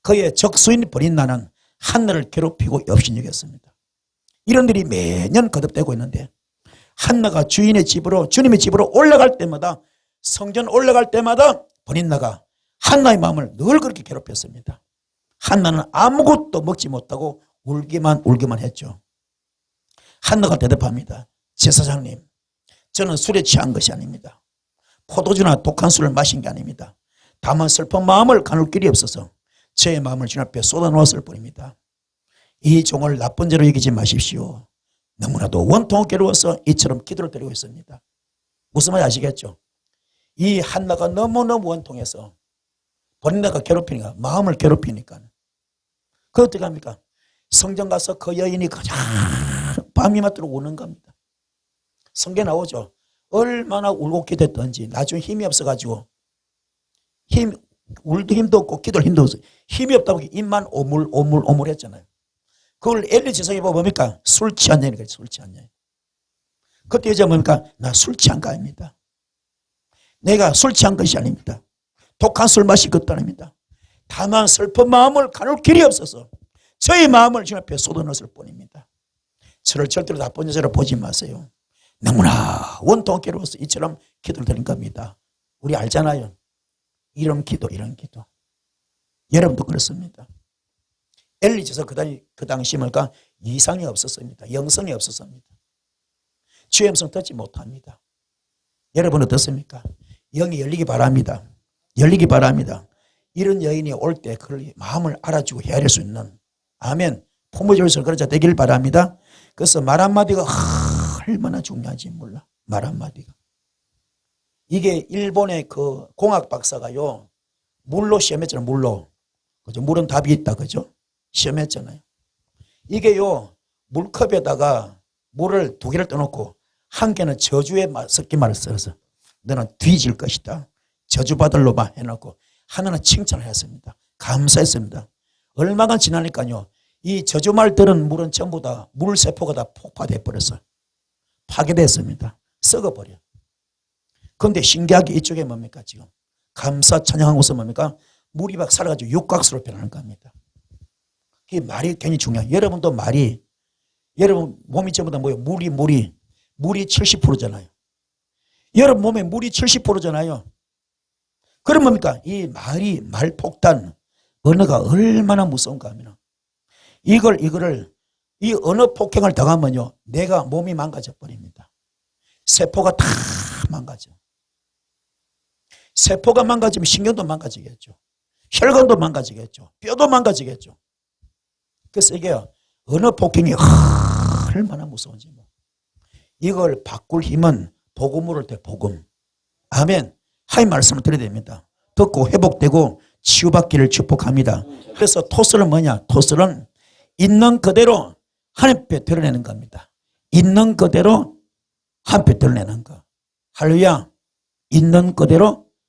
그의 적수인 버린 나는 한나를 괴롭히고 업신여겼습니다. 이런 일이 매년 거듭되고 있는데 한나가 주님의 집으로 올라갈 때마다 성전 올라갈 때마다 버린 나가 한나의 마음을 늘 그렇게 괴롭혔습니다. 한나는 아무것도 먹지 못하고 울기만 했죠. 한나가 대답합니다. 제사장님, 저는 술에 취한 것이 아닙니다. 포도주나 독한 술을 마신 게 아닙니다. 다만 슬픈 마음을 가눌 길이 없어서 제 마음을 주님 앞에 쏟아놓았을 뿐입니다. 이 종을 나쁜 죄로 여기지 마십시오. 너무나도 원통하게 괴로워서 이처럼 기도를 드리고 있습니다. 무슨 말인지 아시겠죠? 이 한나가 너무너무 원통해서 버린 나가 괴롭히니까, 마음을 괴롭히니까 그 어떻게 합니까? 성전 가서 그 여인이 그냥 밤이 맞도록 우는 겁니다. 성경에 나오죠. 얼마나 울고 기도했던지 나중에 힘이 없어가지고 울도 힘도 없고 기도할 힘도 없어요. 힘이 없다고 입만 오물 했잖아요. 그걸 엘리 지성이 보면 뭡니까? 술 취한 여인이니까 술 취한 여인. 그때 여자 뭡니까? 나 술 취한 거 아닙니다. 내가 술 취한 것이 아닙니다. 독한 술 마신 것도 아닙니다. 다만 슬픈 마음을 가눌 길이 없어서 저의 마음을 주님 앞에 쏟아넣었을 뿐입니다. 저를 절대로 나쁜 여자로 보지 마세요. 너무나 원통하게 괴로워서 이처럼 기도를 드린 겁니다. 우리 알잖아요. 이런 기도. 여러분도 그렇습니다. 엘리제서 그 당시 뭘까? 이상이 없었습니다. 영성이 없었습니다. 주의 음성 듣지 못합니다. 여러분 어떻습니까? 영이 열리기 바랍니다. 이런 여인이 올 때 그걸 마음을 알아주고 헤아릴 수 있는 아멘. 품어줄수 그런 자 되길 바랍니다. 그래서 말 한마디가 얼마나 중요한지 몰라. 말 한마디가. 이게 일본의 그 공학 박사가요. 물로 시험했잖아요. 물로. 그죠? 물은 답이 있다. 그죠? 시험했잖아요. 이게요, 물컵에다가 물을 두 개를 떠놓고 한 개는 저주의 섞기말을 써서 너는 뒤질 것이다. 저주받을로만 해놓고 하나는 칭찬을 했습니다. 감사했습니다. 얼마가 지나니까요, 이 저주말 들은 물은 전부 다 물세포가 다 폭파돼 버려서 파괴됐습니다. 썩어버려. 그런데 신기하게 이쪽에 뭡니까 지금 감사 찬양한 곳은 뭡니까? 물이 막 살아가지고 육각수로 변하는 겁니다. 이 말이 굉장히 중요해요. 여러분도 말이 여러분 몸이 전부 다 뭐예요? 물이 70%잖아요. 여러분 몸에 물이 70%잖아요. 그럼 뭡니까? 이 말이 말폭탄 언어가 얼마나 무서운가 하면 이거를 이 언어 폭행을 당하면요 내가 몸이 망가져 버립니다. 세포가 다 망가져. 세포가 망가지면 신경도 망가지겠죠. 혈관도 망가지겠죠. 뼈도 망가지겠죠. 그래서 이게 언어 폭행이 얼마나 무서운지 뭐. 이걸 바꿀 힘은 복음으로 돼. 복음. 아멘. 하이 말씀을 드려야 됩니다. 듣고 회복되고 치유받기를 축복합니다. 그래서 토설은 뭐냐? 토설은 있는 그대로 하나님 앞에 드러내는 겁니다. 있는 그대로 하나님 앞에 드러내는 거. 할렐루야. 있는 그대로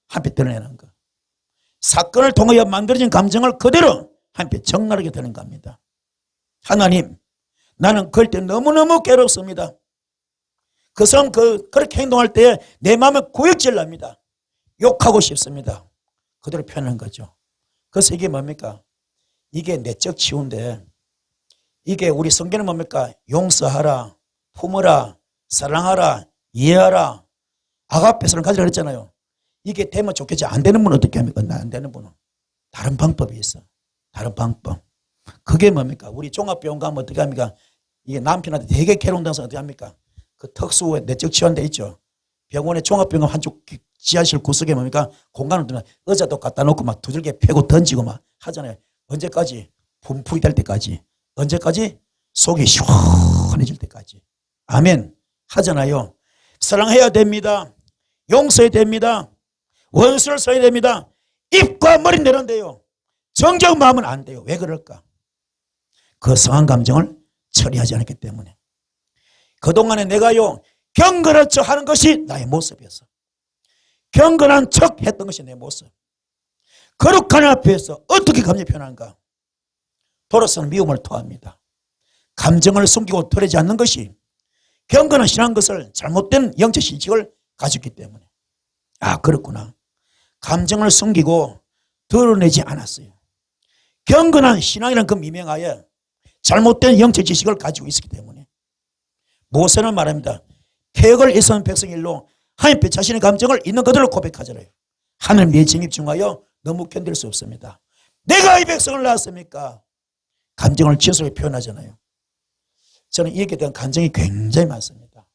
하나님 앞에 드러내는 거. 사건을 통하여 만들어진 감정을 그대로 하나님 앞에 적나라하게 드러내는 겁니다. 하나님, 나는 그럴 때 너무너무 괴롭습니다. 그 사람 그렇게 행동할 때 내 마음에 구역질 납니다. 욕하고 싶습니다. 그대로 표현하는 거죠. 그래서 이게 뭡니까? 이게 내적 치유인데 이게 우리 성경은 뭡니까? 용서하라, 품어라, 사랑하라, 이해하라, 아가페서를 가지라 그랬잖아요. 이게 되면 좋겠지. 안 되는 분은 어떻게 합니까? 안 되는 분은 다른 방법이 있어. 다른 방법. 그게 뭡니까? 우리 종합병원 가면 어떻게 합니까? 이게 남편한테 되게 괴로운 데서 어떻게 합니까? 그 특수 내적 치유한데 있죠. 병원에 종합병원 한쪽 지하실 구석에 뭡니까? 공간을 두면 의자도 갖다 놓고 막 두들겨 패고 던지고 막 하잖아요. 언제까지? 분풀이 될 때까지. 언제까지? 속이 시원해질 때까지. 아멘. 하잖아요. 사랑해야 됩니다. 용서해야 됩니다. 원수를 써야 됩니다. 입과 머리 내는데요. 정적 마음은 안 돼요. 왜 그럴까? 그 성한 감정을 처리하지 않았기 때문에. 그동안에 내가요 경건한 척 하는 것이 나의 모습이었어. 경건한 척 했던 것이 내 모습. 거룩한 앞에서 어떻게 감정이 표현하는가? 돌아서는 미움을 토합니다. 감정을 숨기고 털지 않는 것이 경건한 신앙 것을 잘못된 영적 신식을 가졌기 때문에. 아 그렇구나. 감정을 숨기고 드러내지 않았어요. 경건한 신앙이라는 그 미명하에 잘못된 영적 지식을 가지고 있었기 때문에. 모세는 말합니다. 태역을 일선 백성일로 하나님 앞에 자신의 감정을 있는 그대로 고백하잖아요. 하나님 내 진입 중하여 너무 견딜 수 없습니다. 내가 이 백성을 낳았습니까? 감정을 지속에 표현하잖아요. 저는 이에 대한 감정이 굉장히 많습니다.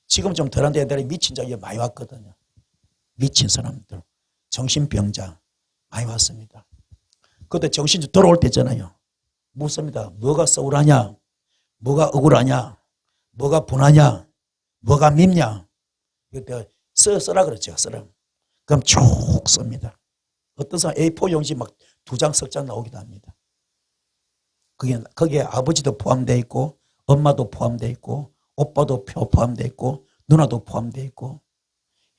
지금 좀 덜한데 옛날에 미친 자가 많이 왔거든요. 미친 사람들, 정신병자 많이 왔습니다. 그때 정신이 돌아올 때 있잖아요. 묻습니다. 뭐가 서울하냐? 뭐가 억울하냐? 뭐가 분하냐? 뭐가 밉냐? 이때 써라 그랬죠. 써라. 그럼 쭉 씁니다. 어떤 사람 A4 용지 막 2장, 3장 나오기도 합니다. 거기에 아버지도 포함되어 있고 엄마도 포함되어 있고 오빠도 포함되어 있고 누나도 포함되어 있고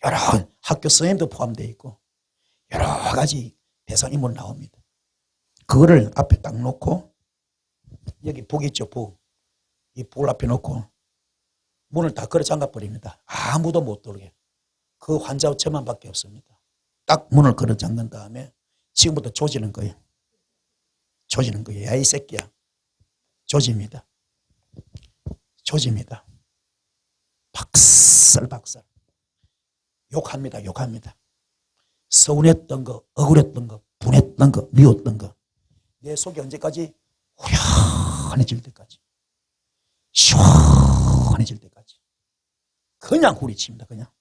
여러 학교 선생님도 포함되어 있고 여러 가지 대상 인물 나옵니다. 그거를 앞에 딱 놓고 여기 북 있죠. 북. 이 북을 앞에 놓고 문을 다 걸어 잠가 버립니다. 아무도 못 들게. 그 환자 저만밖에 없습니다. 딱 문을 걸어 잠근 다음에 지금부터 조지는 거예요. 조지는 거예요. 야 이 새끼야. 조집니다. 조집니다. 박살. 욕합니다. 욕합니다. 서운했던 거, 억울했던 거, 분했던 거, 미웠던 거. 내 속이 언제까지? 후련해질 때까지. 시원해질 때까지. 그냥 후리칩니다. 그냥.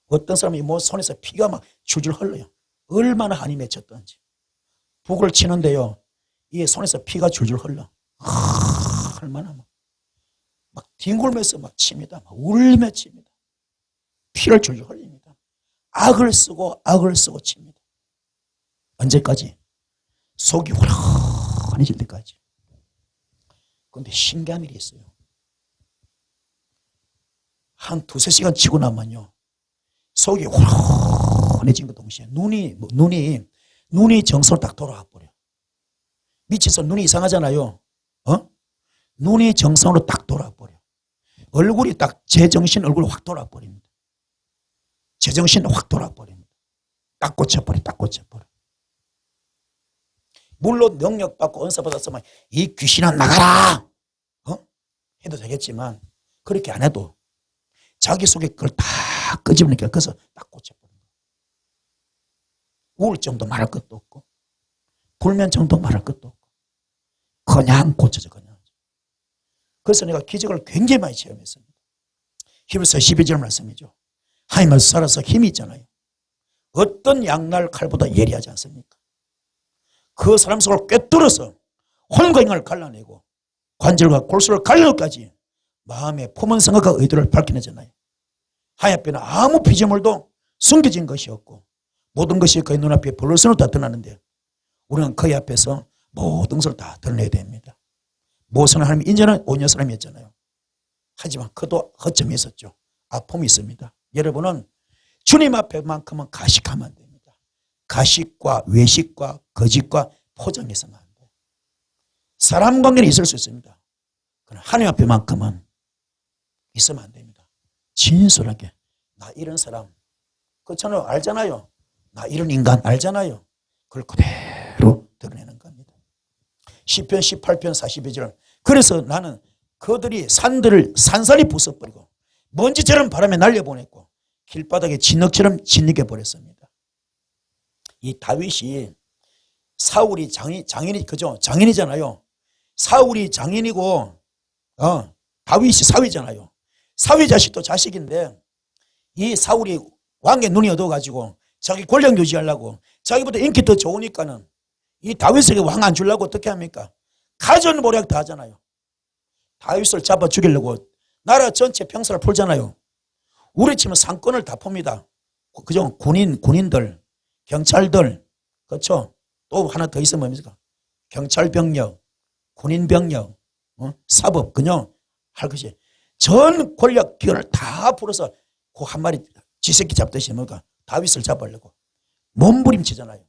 어떤 사람이 뭐 손에서 피가 막 줄줄 흘러요. 얼마나 한이 맺혔던지. 북을 치는데요. 이 손에서 피가 줄줄 흘러. 얼마나 막 뒹굴면서 막 칩니다. 막 울며 칩니다. 피를 줄줄 흘립니다. 악을 쓰고 칩니다. 언제까지? 속이 후련해질 때까지. 그런데 신기한 일이 있어요. 한 두세 시간 치고 나면요, 속이 후련해진 것 동시에 눈이 정서로 딱 돌아와 버려. 미쳐서 눈이 이상하잖아요. 눈이 정상으로 딱 돌아와 버려. 얼굴이 딱 제정신 얼굴로 확 돌아와 버립니다. 제정신 확 돌아와 버립니다. 딱 꽂혀버려, 딱 꽂혀버려. 물론 명령 받고 은사 받았으면 이 귀신아 나가라 해도 되겠지만, 그렇게 안 해도 자기 속에 그걸 다 끄집으니까 그래서 딱 꽂혀버린 거예요. 우울증도 말할 것도 없고 불면증도 말할 것도 없고 그냥 고쳐져, 그냥. 그래서 내가 기적을 굉장히 많이 체험했습니다. 히브리서 12절 말씀이죠. 하나님을 살아서 힘이 있잖아요. 어떤 양날 칼보다 예리하지 않습니까? 그 사람 속을 꿰뚫어서 혼과 영을 갈라내고 관절과 골수를 갈려까지 마음의 품은 생각과 의도를 밝혀내잖아요. 하나님 앞에는 아무 피조물도 숨겨진 것이 없고 모든 것이 그의 눈앞에 볼로선으로 다 드러나는데, 우리는 그의 앞에서 모든 것을 다 드러내야 됩니다. 모세는 하나님 인정한 온유한 사람이었잖아요. 하지만 그도 허점이 있었죠. 아픔이 있습니다. 여러분은 주님 앞에만큼은 가식하면 안 됩니다. 가식과 외식과 거짓과 포장이 있으면 안 돼요. 사람 관계는 있을 수 있습니다. 그러나 하나님 앞에만큼은 있으면 안 됩니다. 진솔하게, 나 이런 사람 그렇잖아요. 알잖아요. 나 이런 인간 알잖아요. 그걸 그대로 드러내는 겁니다. 시편 18편 42절. 그래서 나는 그들이 산산이 부숴버리고 먼지처럼 바람에 날려보냈고 길바닥에 진흙처럼 진흙해 버렸습니다. 이 다윗이 사울이 장인이 그죠? 장인이잖아요. 사울이 장인이고 다윗이 사위잖아요. 사위 자식도 자식인데 이 사울이 왕의 눈이 얻어가지고 자기 권력 유지하려고 자기보다 인기 더 좋으니까는 이 다윗에게 왕 안 주려고 어떻게 합니까? 가전모략 다 하잖아요. 다윗을 잡아 죽이려고 나라 전체 평사를 풀잖아요. 우리 치면 상권을 다 풉니다. 그죠? 군인들, 경찰들, 그렇죠? 또 하나 더 있으면 뭡니까? 경찰병력, 군인병력, 사법, 그냥 할 것이 전 권력 기관을 다 풀어서 그 한 마리 쥐새끼 잡듯이 뭔가 다윗을 잡으려고 몸부림치잖아요.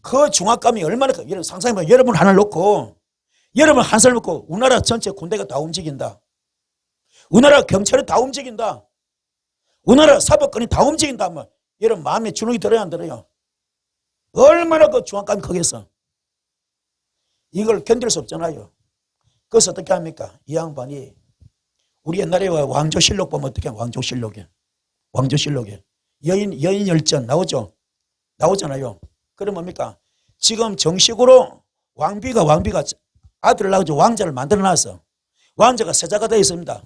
그 중압감이 얼마나 여러분 상상해보면, 여러분 하나를 놓고 여러분 한 사람 놓고 우리나라 전체 군대가 다 움직인다. 우리나라 경찰이 다 움직인다. 우리나라 사법권이 다 움직인다 하면 여러분 마음에 주눅이 들어야 안 들어요? 얼마나 그 중압감이 크겠어. 이걸 견딜 수 없잖아요. 그래서 어떻게 합니까? 이 양반이 우리 옛날에 왕조실록 보면 어떻게 해요? 왕조실록에 여인 열전 나오죠? 나오잖아요. 그럼 뭡니까? 지금 정식으로 왕비가 아들을 낳아서 왕자를 만들어 놨어. 왕자가 세자가 되어 있습니다.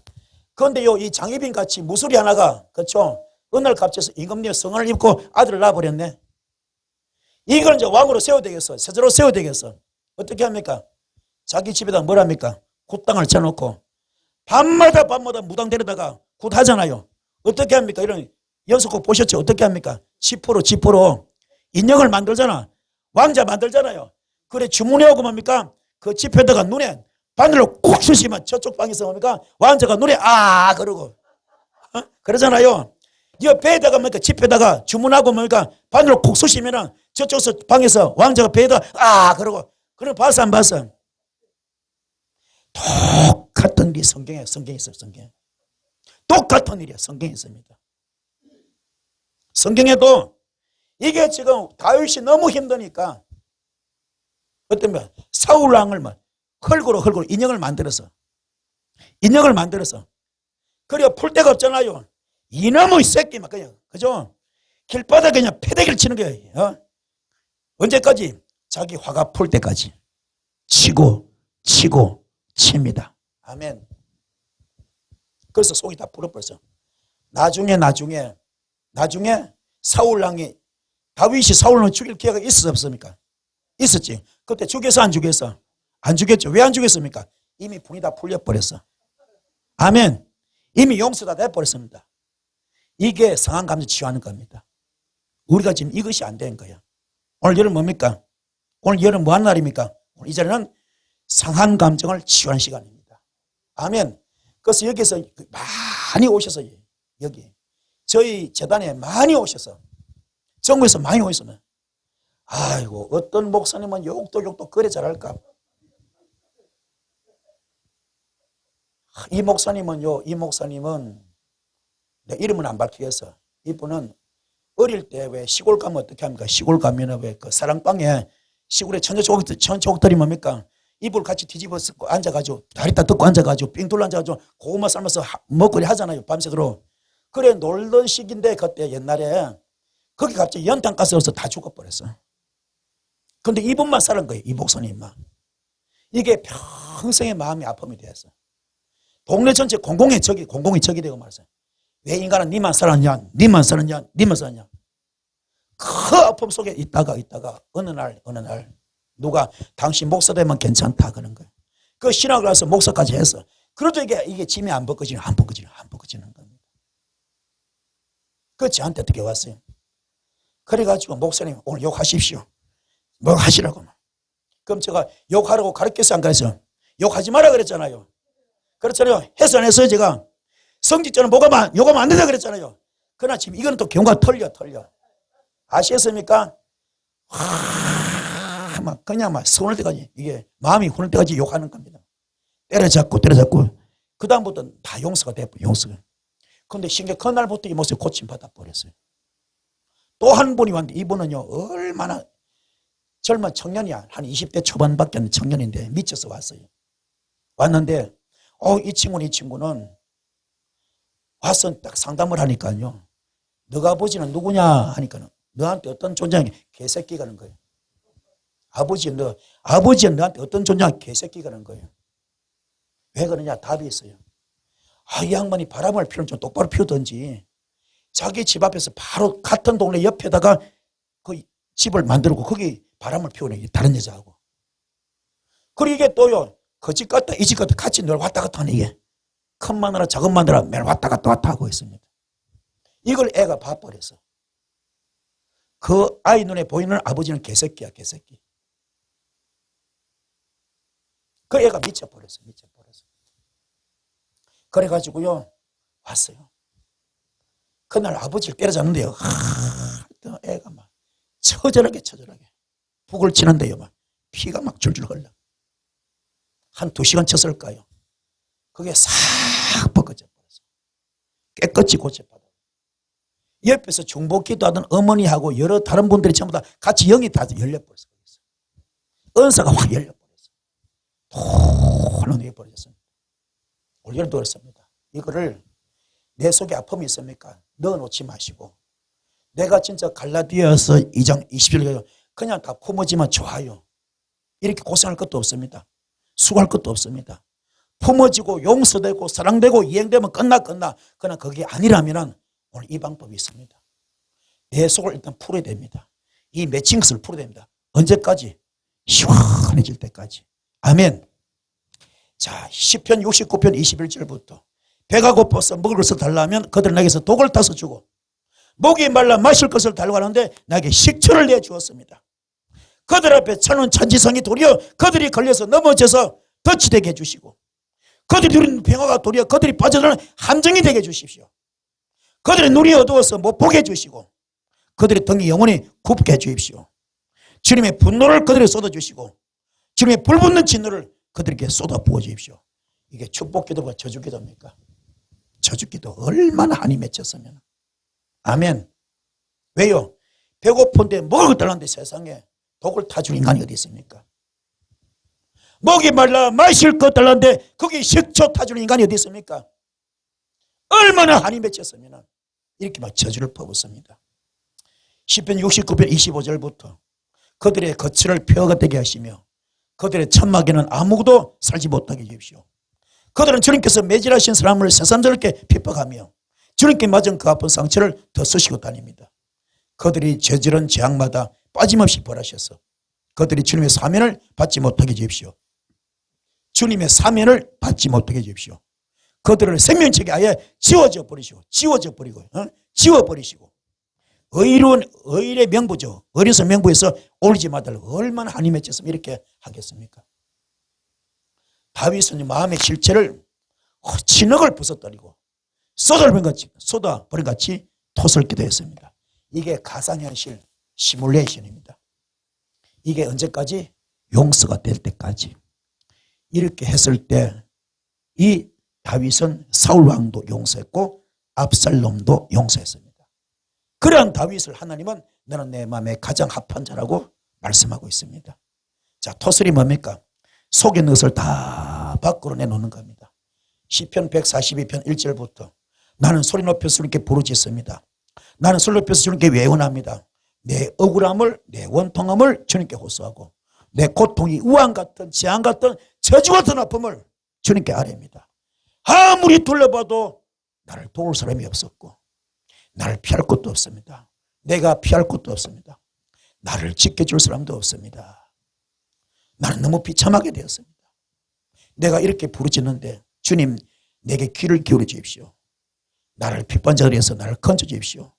그런데 이 장희빈 같이 무술이 하나가, 그렇죠? 어느 날 갑자기 임금님 성을 입고 아들을 낳아버렸네. 이걸 이제 왕으로 세워야 되겠어. 세자로 세워야 되겠어. 어떻게 합니까? 자기 집에다 뭘 합니까? 굿당을 쳐놓고 밤마다 무당 데려다가 굿하잖아요. 어떻게 합니까? 이런 연속곡 보셨죠? 어떻게 합니까? 지포로 인형을 만들잖아. 왕자 만들잖아요. 그래 주문해오고 뭡니까? 그 지표에다가 눈에 바늘로 콕 쑤시면 저쪽 방에서 뭡니까? 왕자가 눈에 그러고 그러잖아요. 이 배에다가 뭡니까? 지표에다가 주문하고 뭡니까? 바늘로 콕 쑤시면은 저쪽 방에서 왕자가 배에다가 그러고. 그럼 봤어 안 봤어? 똑같은 일이 성경에 있어요. 성경에 똑같은 일이야. 성경에 있습니다. 성경에도 이게 지금 다윗이 너무 힘드니까 어떤 거야? 사울 왕을 흙으로 인형을 만들어서 그래야 풀 데가 없잖아요. 이놈의 새끼 그냥 그죠? 길바닥에 그냥 패대기를 치는 거예요. 언제까지? 자기 화가 풀 때까지 치고 칩니다. 아멘. 그래서 속이 다 불어버렸어. 나중에 사울왕이 다윗이 사울을 죽일 기회가 있었어 없습니까? 있었지. 그때 죽였어 안 죽였어? 안 죽였죠. 왜 안 죽였습니까? 이미 분이 다 풀려버렸어. 아멘. 이미 용서 다 돼버렸습니다. 이게 상한 감정 치유하는 겁니다. 우리가 지금 이것이 안 된 거야. 오늘 여름 뭡니까? 오늘 여름 뭐하는 날입니까? 오늘 이 자리는 상한 감정을 치유하는 시간입니다. 아멘. 그래서 여기서 많이 오셔서 여기 저희 재단에 많이 오셔서 정부에서 많이 오셨으면 아이고 어떤 목사님은 욕도 그래 잘할까. 이 목사님은 내 이름은 안 밝히겠어. 이분은 어릴 때 왜 시골 가면 어떻게 합니까? 시골 가면 왜 그 사랑방에 시골에 천조족들이 뭡니까? 이불 같이 뒤집어 쓰고 앉아가지고 다리 딱 뜯고 앉아가지고 삥 둘러 앉아가지고 고구마 삶아서 먹거리 하잖아요. 밤새도록. 그래 놀던 시기인데 그때 옛날에 거기 갑자기 연탄가스 넣어서 다 죽어버렸어. 근데 이분만 살은 거예요. 이 목사님만. 이게 평생의 마음이 아픔이 되었어. 동네 전체 공공의 적이 되고 말았어요. 왜 인간은 니만 살았냐? 그 아픔 속에 있다가 어느 날 누가 당신 목사 되면 괜찮다 그런 거예요. 그 신학을 해서 목사까지 해서 그래도 이게 짐이 안 벗겨지는 겁니다. 그 저한테 어떻게 왔어요? 그래가지고 목사님 오늘 욕하십시오. 뭐 하시라고. 그럼 제가 욕하라고 가르쳤어요 안 가르쳤어요? 욕하지 마라 그랬잖아요. 그렇잖아요. 해서 안 했어요 제가. 성직자는 욕하면 안 된다 그랬잖아요. 그러나 지금 이거는 또 경우가 틀려. 아시겠습니까? 그냥 서운할 때까지 이게 마음이 훈할 때까지 욕하는 겁니다. 때려잡고 그 다음부터는 다 용서가 돼버려요. 용서가. 그런데 신경 그날부터 이 모습에 고침받아 버렸어요. 또 한 분이 왔는데 이분은요 얼마나 젊은 청년이야. 한 20대 초반밖에 안 된 청년인데 미쳐서 왔어요. 왔는데 이 친구는 와서 딱 상담을 하니까요. 너가 아버지는 누구냐 하니까는 너한테 어떤 존재냐 개새끼가 는 거예요. 아버지는 너한테 어떤 존재냐 개새끼가 는 거예요. 왜 그러냐 답이 있어요. 이 양반이 바람을 피우면 좀 똑바로 피우든지 자기 집 앞에서 바로 같은 동네 옆에다가 그 집을 만들고 거기 바람을 피우네 다른 여자하고. 그리고 이게 또요 그 집 갔다 이 집 갔다 같이 늘 왔다 갔다 하네 이게. 큰 마누라 작은 마누라 매일 왔다 갔다 하고 있습니다. 이걸 애가 봐버렸어. 그 아이 눈에 보이는 아버지는 개새끼야 개새끼. 그 애가 미쳐버렸어. 그래가지고요 왔어요. 그날 아버지를 때려잡는데요. 애가 막 처절하게 북을 치는데요. 막 피가 막 줄줄 흘러. 한 2시간 쳤을까요? 그게 싹 벗겨져 버렸어요. 깨끗이 고쳐받아. 옆에서 중보기도 하던 어머니하고 여러 다른 분들이 전부 다 같이 영이 다 열려버렸어요. 은사가 확 열려버렸어요. 톤 해버렸습니다. 올여름도 그렇습니다. 이거를 내 속에 아픔이 있습니까? 넣어놓지 마시고 내가 진짜 갈라디아서 2장 20절 그냥 다 품어지면 좋아요. 이렇게 고생할 것도 없습니다. 수고할 것도 없습니다. 품어지고 용서되고 사랑되고 이행되면 끝나. 그러나 그게 아니라면 오늘 이 방법이 있습니다. 내 속을 일단 풀어야 됩니다. 이 맺힌 것을 풀어야 됩니다. 언제까지? 시원해질 때까지. 아멘. 자, 시편 69편 21절부터 배가 고파서 먹을 것을 달라면 그들은 내게서 독을 타서 주고 목이 말라 마실 것을 달라고 하는데 나에게 식초를 내주었습니다. 그들 앞에 천은 천지성이 도리어 그들이 걸려서 넘어져서 덫이 되게 해주시고 그들이 누리는 평화가 도리어 그들이 빠져드는 함정이 되게 해주십시오. 그들의 눈이 어두워서 못 보게 해주시고 그들의 등이 영원히 굽게 해주십시오. 주님의 분노를 그들에게 쏟아주시고 주님의 불붙는 진노를 그들에게 쏟아 부어주십시오. 이게 축복기도가 저주기도입니까? 저주기도 얼마나 한이 맺혔으면. 아멘. 왜요? 배고픈데 먹을 것 달라는데 세상에 독을 타준 인간이 어디 있습니까? 목이 말라 마실 것 달라는데 거기 식초 타주는 인간이 어디 있습니까? 얼마나 한이 맺혔으면 이렇게 막 저주를 퍼붓습니다. 시편 69편 25절부터 그들의 거처를 폐허가 되게 하시며 그들의 천막에는 아무도 살지 못하게 해주십시오. 그들은 주님께서 매질하신 사람을 새삼스럽게 핍박하며 주님께 맞은 그 아픈 상처를 더 쓰시고 다닙니다. 그들이 저지른 재앙마다 빠짐없이 벌하셔서 그들이 주님의 사면을 받지 못하게 해주십시오. 주님의 사면을 받지 못하게 해주십시오. 그들을 생명책에 아예 지워버리고 의로운 의의 명부죠. 어려서 명부에서 올리지 말라고 얼마나 한이 맺혔으면 이렇게 하겠습니까? 다윗은 마음의 실체를 진흙을 부숴버리고 쏟아버린 같이 토설기도 했습니다. 이게 가상현실 시뮬레이션입니다. 이게 언제까지? 용서가 될 때까지. 이렇게 했을 때 이 다윗은 사울왕도 용서했고 압살롬도 용서했습니다. 그러한 다윗을 하나님은 너는 내 마음에 가장 합한 자라고 말씀하고 있습니다. 자, 토설이 뭡니까? 속에 있는 것을 다 밖으로 내놓는 겁니다. 시편 142편 1절부터 나는 소리 높여서 주님께 부르짖습니다. 나는 소리 높여서 주님께 외원합니다. 내 억울함을 내 원통함을 주님께 호소하고 내 고통이 우한 같은 재앙 같은 저주 같은 아픔을 주님께 아뢰입니다. 아무리 둘러봐도 나를 도울 사람이 없었고 나를 피할 곳도 없습니다. 내가 피할 곳도 없습니다. 나를 지켜줄 사람도 없습니다. 나는 너무 비참하게 되었습니다. 내가 이렇게 부르짖는데 주님 내게 귀를 기울여 주십시오. 나를 핍반자들에서 나를 건져 주십시오.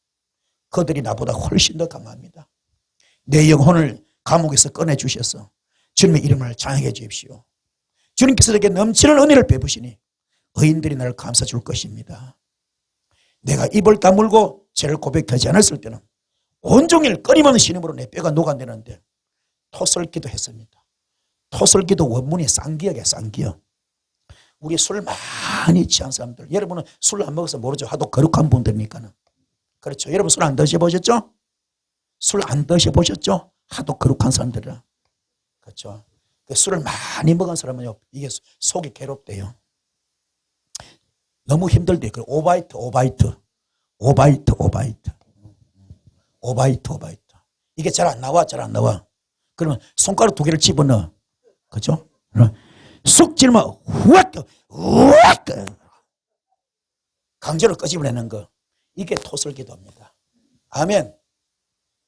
그들이 나보다 훨씬 더 강합니다. 내 영혼을 감옥에서 꺼내주셔서 주님의 이름을 장하게 주십시오. 주님께서 내게 넘치는 은혜를 베푸시니 의인들이 나를 감싸 줄 것입니다. 내가 입을 다물고 죄를 고백하지 않았을 때는 온종일 끊임없는 신음으로 내 뼈가 녹아내는데 토설기도 했습니다. 토설기도 원문이 쌍기역이에요. 쌍기역. 우리 술 많이 취한 사람들, 여러분은 술 안 먹어서 모르죠. 하도 거룩한 분들이니까는. 그렇죠. 여러분 술 안 드셔보셨죠? 술 안 드셔보셨죠? 하도 거룩한 사람들이라. 그렇죠. 술을 많이 먹은 사람은요, 이게 속이 괴롭대요. 너무 힘들대요. 오바이트. 이게 잘 안 나와. 그러면 손가락 2개를 집어넣어. 그렇죠? 쑥 찔면 후악 강제로 끄집어내는 거. 이게 토설기도입니다. 아멘.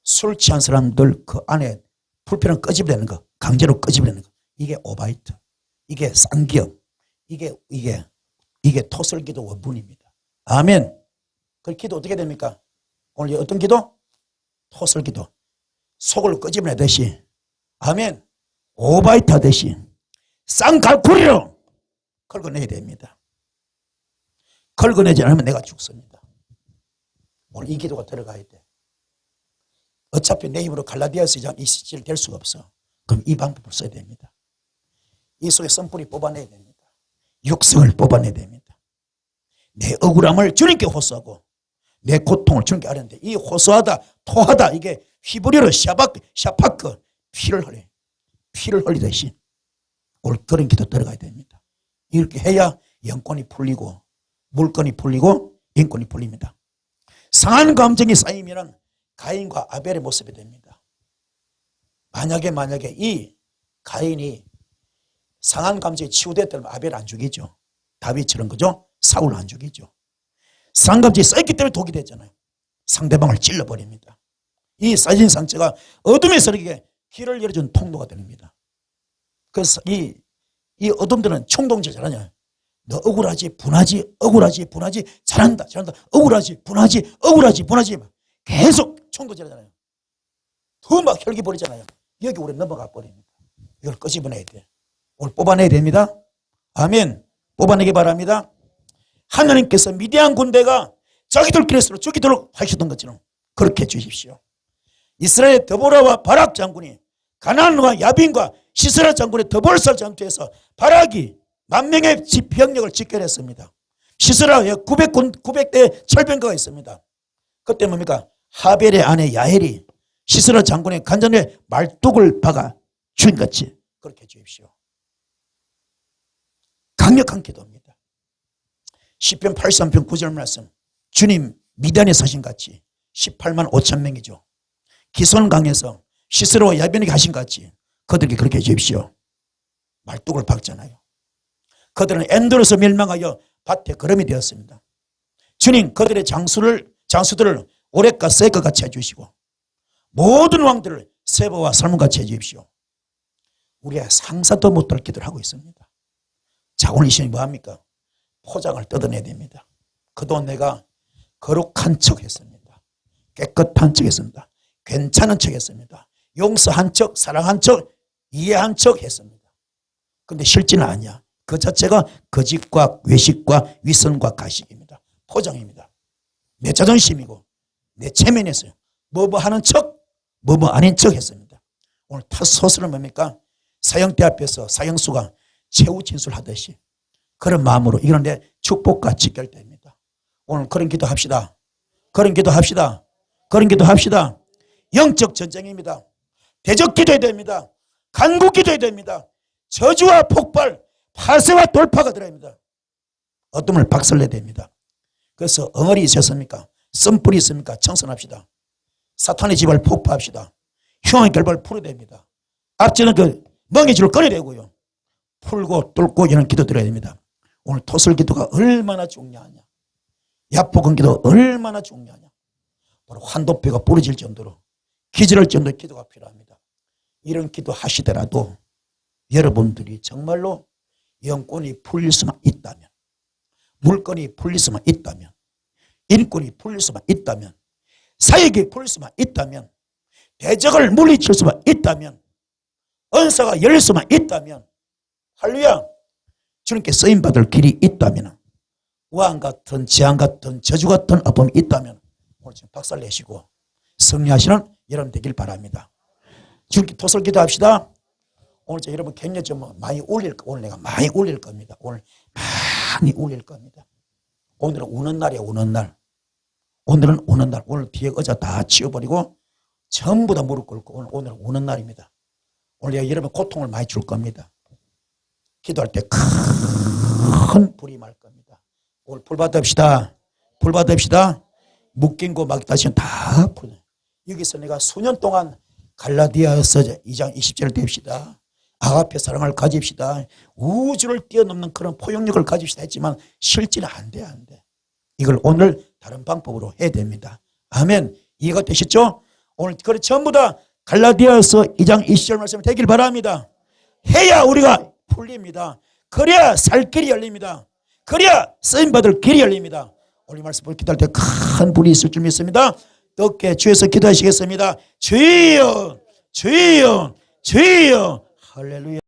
술 취한 사람들 그 안에 불편을 끄집어내는 거, 강제로 끄집어내는 거. 이게 오바이트. 이게 쌍기역. 이게 토설기도 원문입니다. 아멘. 그 기도 어떻게 됩니까? 오늘 어떤 기도? 토설기도. 속을 끄집어내듯이. 아멘. 오바이트 하듯이 쌍갈고리로 긁어내야 됩니다. 긁어내지 않으면 내가 죽습니다. 오늘 이 기도가 들어가야 돼. 어차피 내 힘으로 갈라디아서 이 시질 될 수가 없어. 그럼 이 방법을 써야 됩니다. 이 속에 선뿌리 뽑아내야 됩니다. 육성을 뽑아내야 됩니다. 내 억울함을 주님께 호소하고 내 고통을 주님께 아뢰는데 이 호소하다 토하다 이게 휘부리로 샤파크 피를 흘리듯이 오늘 그런 기도 들어가야 됩니다. 이렇게 해야 영권이 풀리고 물건이 풀리고 인권이 풀립니다. 상한 감정이 쌓이면 가인과 아벨의 모습이 됩니다. 만약에 이 가인이 상한 감정이 치유됐다면 아벨 안 죽이죠. 다윗처럼 그죠? 사울 안 죽이죠. 상한 감정이 쌓였기 때문에 독이 됐잖아요. 상대방을 찔러버립니다. 이 쌓인 상처가 어둠에서 이렇게 길을 열어준 통로가 됩니다. 그래서 이 어둠들은 총동질 잘하냐. 너 억울하지 분하지 잘한다 억울하지 분하지 계속 총동질하잖아요. 더 막 혈기 버리잖아요. 여기 우리 넘어가 버립니다. 이걸 끄집어내야 돼. 오늘 뽑아내야 됩니다. 아멘. 뽑아내기 바랍니다. 하나님께서 미디안 군대가 자기들끼리 죽이도록 하셨던 것처럼 그렇게 해주십시오. 이스라엘 드보라와 바락 장군이 가나안과 야빈과 시스라 장군의 드볼살 전투에서 바락이 10,000명의 병력을 집결했습니다. 시스라에 900대 철병거가 있습니다. 그때 뭡니까? 하벨의 아내 야헬이 시스라 장군의 간전에 말뚝을 박아 주인같이 그렇게 해주십시오. 강력한 기도입니다. 시편 83편 9절 말씀, 주님 미단에 서신같이 18만 5천 명이죠. 기손강에서 시스라와 야변에게 하신 같이 그들에게 그렇게 해주십시오. 말뚝을 박잖아요. 그들은 엔돌에서 멸망하여 밭에 거름이 되었습니다. 주님 그들의 장수들을 오랫과 새것 같이 해주시고 모든 왕들을 세바와 살문같이 해주십시오. 우리가 상상도 못할 기도를 하고 있습니다. 자, 오늘 이 시간이 뭐합니까? 포장을 뜯어내야 됩니다. 그동안 내가 거룩한 척 했습니다. 깨끗한 척 했습니다. 괜찮은 척 했습니다. 용서한 척, 사랑한 척, 이해한 척 했습니다. 그런데 실제는 아니야. 그 자체가 거짓과 외식과 위선과 가식입니다. 포장입니다. 내 자존심이고 내 체면에서요. 뭐뭐 하는 척, 뭐뭐 아닌 척 했습니다. 오늘 첫 소설은 뭡니까? 사형대 앞에서 사형수가 최후 진술하듯이 그런 마음으로 이건 내 축복과 직결됩니다. 오늘 그런 기도 합시다. 그런 기도 합시다. 그런 기도 합시다. 영적 전쟁입니다. 대적 기도해야 됩니다. 간구 기도해야 됩니다. 저주와 폭발, 파쇄와 돌파가 들어야 합니다. 어둠을 박살내야 됩니다. 그래서 엉어리 있었습니까? 썸뿔이 있습니까? 청산합시다. 사탄의 집을 폭파합시다. 흉의 결박을 풀어야 됩니다. 앞지는 그 멍해줄을 꺼내야 되고요. 풀고 뚫고 이런 기도 드려야 됩니다. 오늘 토설 기도가 얼마나 중요하냐. 야포근 기도 얼마나 중요하냐. 바로 환도뼈가 부러질 정도로 기절할 정도의 기도가 필요합니다. 이런 기도 하시더라도 여러분들이 정말로 영권이 풀릴 수만 있다면, 물건이 풀릴 수만 있다면, 인권이 풀릴 수만 있다면, 사역이 풀릴 수만 있다면, 대적을 물리칠 수만 있다면, 은사가 열릴 수만 있다면, 할렐루야, 주님께 쓰임받을 길이 있다면, 왕 같은 재앙 같은 저주 같은 아픔이 있다면 오늘 지금 박살 내시고 승리하시는 여러분 되길 바랍니다. 주님께 토설 기도합시다. 오늘 여러분 격려 좀 많이 오늘 내가 많이 올릴 겁니다. 오늘 많이 올릴 겁니다. 오늘은 우는 날이야. 우는 날. 오늘은 우는 날. 오늘 뒤에 의자 다 치워버리고 전부 다 무릎 꿇고 오늘은 우는 날입니다. 오늘 내가 여러분 고통을 많이 줄 겁니다. 기도할 때 큰 불이 말 겁니다. 오늘 불 받읍시다. 불 받읍시다. 묶인 거 막 다시 다 풀어. 여기서 내가 수년 동안 갈라디아서 2장 20절을 댑시다. 아가페 사랑을 가집시다. 우주를 뛰어넘는 그런 포용력을 가집시다 했지만 실제는 안 돼, 안 돼. 이걸 오늘 다른 방법으로 해야 됩니다. 아멘. 이해가 되셨죠? 오늘 그래 전부 다 갈라디아서 2장 20절 말씀이 되길 바랍니다. 해야 우리가 풀립니다. 그래야 살 길이 열립니다. 그래야 쓰임받을 길이 열립니다. 오늘 말씀을 기도할 때 큰 불이 있을 줄 믿습니다. 뜨겁게 주에서 기도하시겠습니다. 주여, 주여, 주여. 할렐루야.